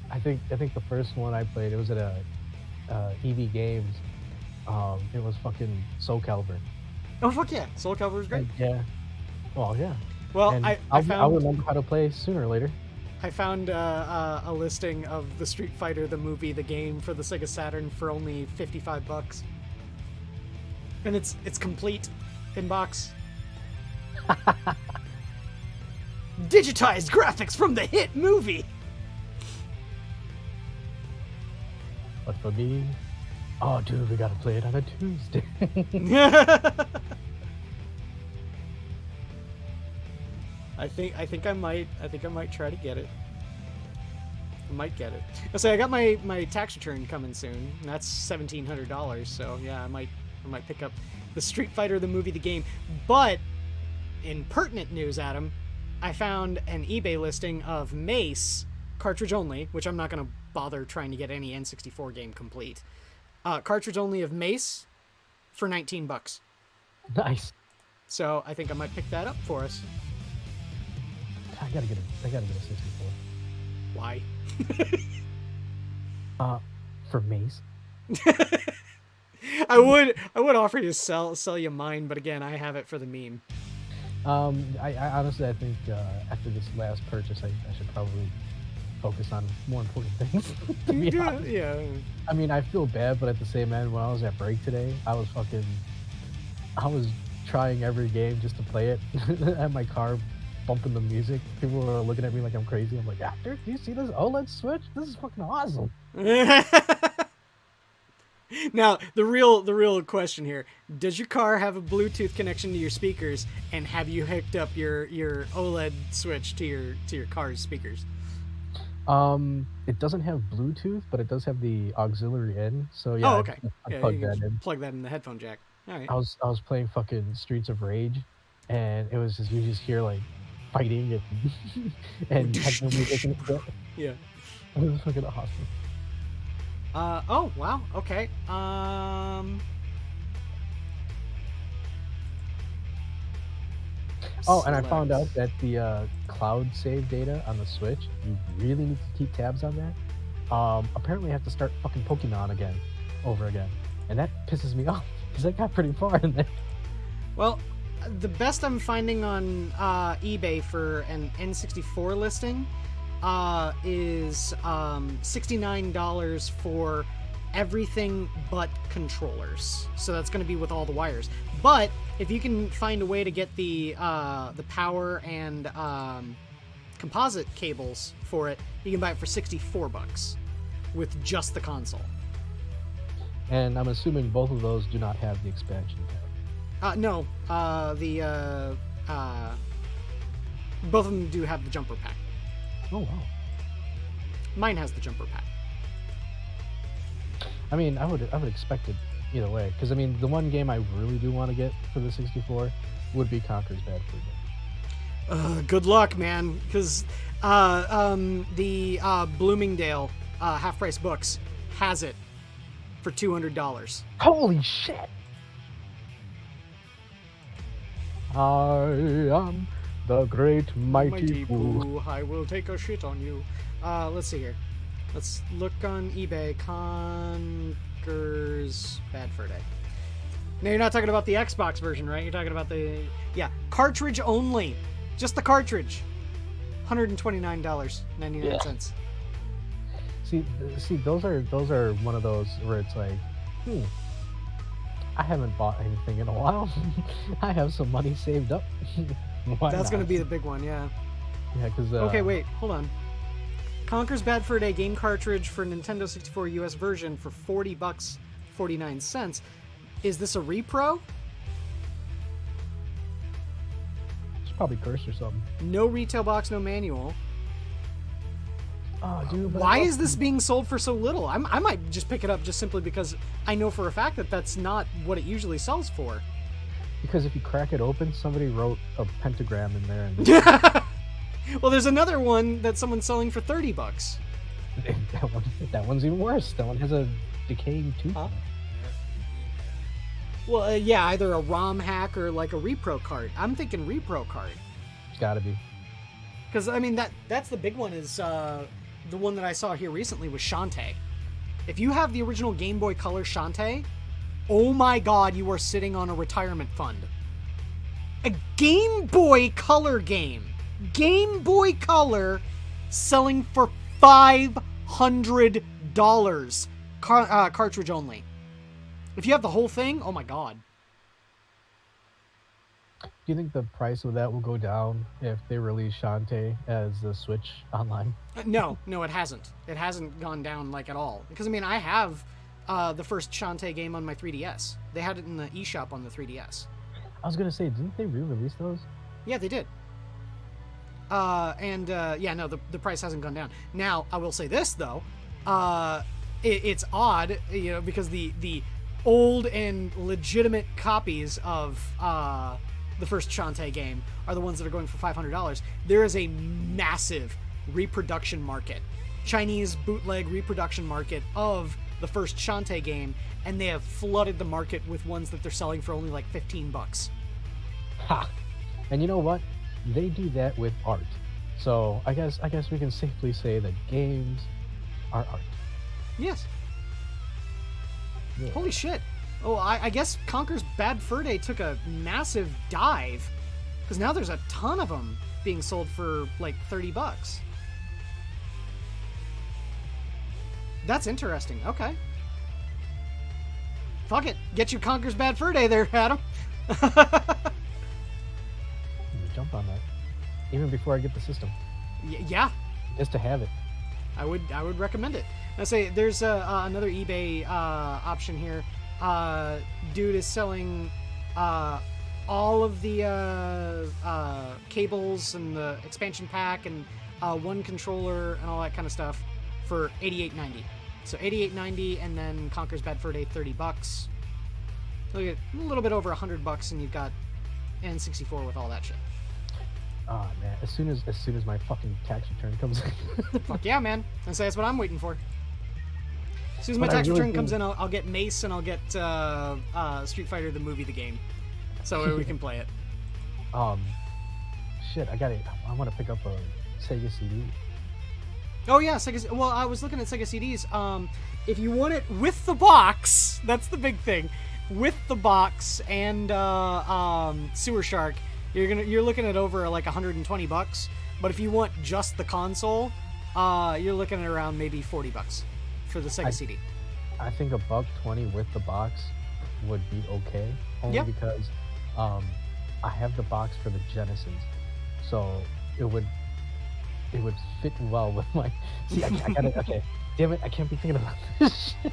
I think the first one I played, it was at EB Games. It was fucking Soul Calibur. Oh fuck yeah, Soul Calibur is great. Yeah. Well, yeah. Well, and I'll remember how to play sooner or later. I found a listing of the Street Fighter, the movie, the game for the Sega Saturn for only $55, and it's complete in box. Digitized graphics from the hit movie. But for me, oh dude, we gotta play it on a Tuesday. I think I might try to get it. I might get it. So I got my tax return coming soon, and that's $1,700. So yeah, I might pick up the Street Fighter, the movie, the game. But in pertinent news, Adam, I found an eBay listing of Mace cartridge only, which I'm not gonna bother trying to get any N64 game complete. Cartridge only of Mace for $19. Nice. So I think I might pick that up for us. I gotta get a 64. Why? For Mace. I would offer you sell you mine, but again, I have it for the meme. I honestly, I think after this last purchase, I should probably focus on more important things. To be honest. Yeah. I mean, I feel bad, but at the same end, when I was at break today, I was trying every game just to play it. At my car, bumping the music. People were looking at me like I'm crazy. I'm like, dude, do you see this OLED Switch? This is fucking awesome. Now, the real question here: does your car have a Bluetooth connection to your speakers, and have you hooked up your OLED Switch to your car's speakers? It doesn't have Bluetooth, but it does have the auxiliary in. So yeah, okay. I plugged that in. Plug that in the headphone jack. All right. I was playing fucking Streets of Rage, and it was just you just hear like fighting and techno music and stuff. Yeah. It was fucking awesome. Oh wow. Okay. Oh, and I found out that the cloud save data on the Switch, you really need to keep tabs on that. Apparently I have to start fucking Pokemon over again. And that pisses me off, because I got pretty far in there. Well, the best I'm finding on eBay for an N64 listing is $69 for everything but controllers. So that's going to be with all the wires. But if you can find a way to get the power and composite cables for it, you can buy it for $64 with just the console. And I'm assuming both of those do not have the expansion tab. No. Both of them do have the jumper pack. Oh wow. Mine has the jumper pack. I mean, I would expect it either way, because I mean, the one game I really do want to get for the 64 would be Conker's Bad Fur Day. Good luck, man, because the Bloomingdale half-price books has it for $200. Holy shit! I am the great mighty Pooh. I will take a shit on you. Let's see here. Let's look on eBay. Conker's Bad Fur Day. No, you're not talking about the Xbox version, right? You're talking about the... Yeah, cartridge only. Just the cartridge. $129.99. See, those are one of those where it's like, I haven't bought anything in a while. I have some money saved up. That's going to be the big one, yeah. Yeah, because... Okay, wait, hold on. Conker's Bad Fur Day game cartridge for Nintendo 64 US version for $40.49. Is this a repro? It's probably cursed or something. No retail box, no manual. Oh, dude, but why is this being sold for so little? I might just pick it up just simply because I know for a fact that that's not what it usually sells for. Because if you crack it open, somebody wrote a pentagram in there. And well, there's another one that someone's selling for $30. That one's even worse. That one has a decaying tooth. Huh? Well, yeah, either a ROM hack or like a repro card. I'm thinking repro card. It's gotta be. Because, I mean, that's the big one is the one that I saw here recently was Shantae. If you have the original Game Boy Color Shantae, oh my god, you are sitting on a retirement fund. A Game Boy Color game. Game Boy Color selling for $500. Cartridge only. If you have the whole thing, oh my god. Do you think the price of that will go down if they release Shantae as the Switch online? No, it hasn't. It hasn't gone down like at all. Because I mean, I have the first Shantae game on my 3DS. They had it in the eShop on the 3DS. I was gonna say, didn't they re-release those? Yeah, they did. Yeah, no, the price hasn't gone down. Now, I will say this though, it's odd, you know, because the old and legitimate copies of the first Shantae game are the ones that are going for $500. There is a massive reproduction market, Chinese bootleg reproduction market of the first Shantae game, and they have flooded the market with ones that they're selling for only like $15. Ha! And you know what? They do that with art. So I guess we can safely say that games are art. Yes. Yeah. Holy shit. Oh, I guess Conker's Bad Fur Day took a massive dive. Because now there's a ton of them being sold for like $30. That's interesting. Okay. Fuck it. Get you Conker's Bad Fur Day there, Adam. Jump on that. Even before I get the system. Yeah. Just to have it. I would recommend it. I say there's another eBay option here. Dude is selling all of the cables and the expansion pack and one controller and all that kind of stuff for $88.90. So $88.90, and then Conker's Bad Fur Day $30. So you get a little bit over $100, and you've got N64 with all that shit. Oh man! As soon as my fucking tax return comes in. Fuck yeah, man! And so that's what I'm waiting for. As soon as my tax return comes in, I'll get Mace and I'll get Street Fighter the movie, the game, so we can play it. Shit! I want to pick up a Sega CD. Oh yeah, Sega. Well, I was looking at Sega CDs. If you want it with the box, that's the big thing. With the box and Sewer Shark, you're looking at over like $120. But if you want just the console, you're looking at around maybe $40 for the Sega CD. I think $120 with the box would be okay, only because I have the box for the Genesis, so it would fit well with my. See, I gotta. Okay, damn it! I can't be thinking about this shit.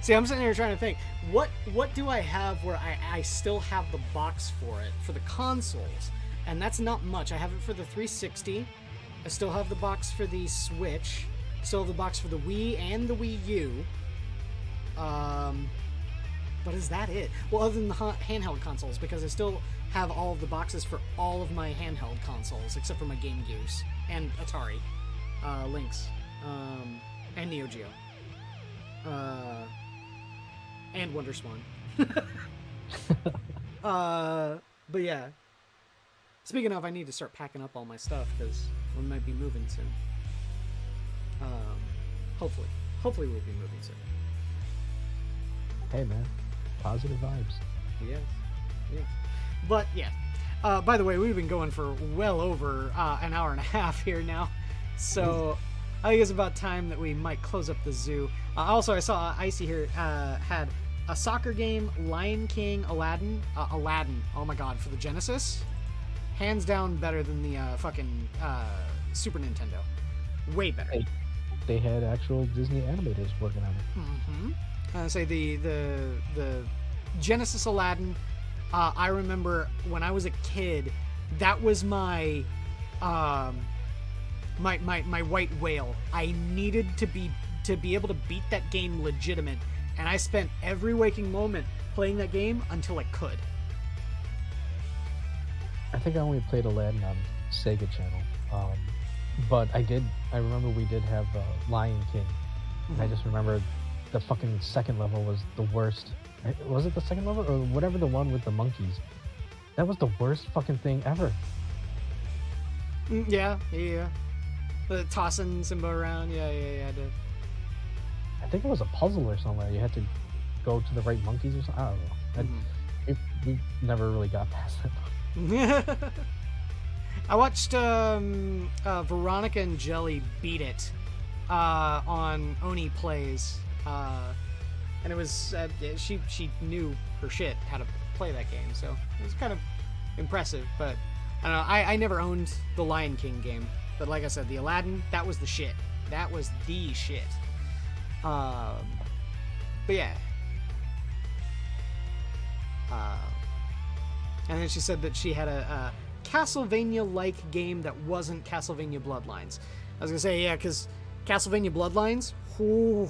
See, I'm sitting here trying to think, what do I have where I still have the box for it, for the consoles? And that's not much. I have it for the 360. I still have the box for the Switch. Still have the box for the Wii and the Wii U. But is that it? Well, other than the handheld consoles, because I still have all of the boxes for all of my handheld consoles, except for my Game Gears and Atari, Lynx, and Neo Geo. And Wonder Swan. But yeah. Speaking of, I need to start packing up all my stuff because we might be moving soon. Hopefully we'll be moving soon. Hey man, positive vibes. Yes. But yeah. By the way, we've been going for well over an hour and a half here now, so I think it's about time that we might close up the zoo. Also, I saw Icy here had a soccer game, Lion King, Aladdin. Aladdin, oh my god, for the Genesis. Hands down better than the fucking Super Nintendo. Way better. Hey, they had actual Disney animators working on it. Mm-hmm. Say the Genesis Aladdin. I remember when I was a kid, that was my my white whale. I needed to be able to beat that game legitimate, and I spent every waking moment playing that game until I could. I think I only played Aladdin on Sega Channel, but I remember we did have Lion King. Mm-hmm. I just remember the fucking second level was the worst. Was it the second level or whatever, the one with the monkeys? That was the worst fucking thing ever. Yeah. The tossing Simba around, yeah. I think it was a puzzle or something. You had to go to the right monkeys or something. I don't know. We never really got past that. I watched Veronica and Jelly beat it on Oni Plays, and it was she knew her shit how to play that game, so it was kind of impressive. But I don't know. I never owned the Lion King game, but like I said, the Aladdin, that was the shit. That was the shit. But yeah. And then she said that she had a Castlevania-like game that wasn't Castlevania Bloodlines. I was going to say, yeah, because Castlevania Bloodlines, whew,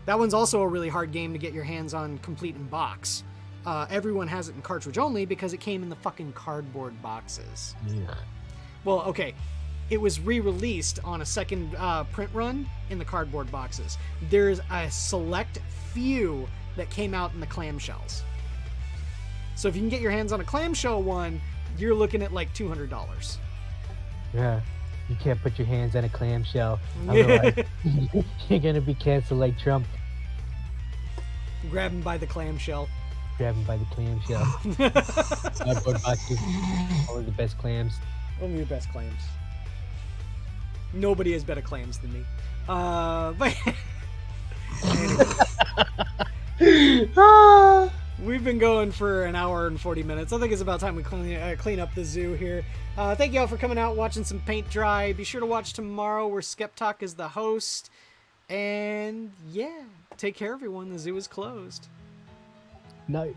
that one's also a really hard game to get your hands on complete in box. Everyone has it in cartridge only because it came in the fucking cardboard boxes. Yeah. Well, okay, it was re-released on a second print run in the cardboard boxes. There's a select few that came out in the clamshells. So if you can get your hands on a clamshell one, you're looking at like $200. Yeah. You can't put your hands on a clamshell. Otherwise, you're going to be canceled like Trump. Grab him by the clamshell. Grab him by the clamshell. Cardboard boxes. Only the best clams. Only the best clams. Nobody has better clams than me. But anyway. We've been going for an hour and 40 minutes. I think it's about time we clean up the zoo here. Thank you all for coming out, watching some paint dry. Be sure to watch tomorrow where Skep Tock is the host. And yeah, take care, everyone. The zoo is closed. Night.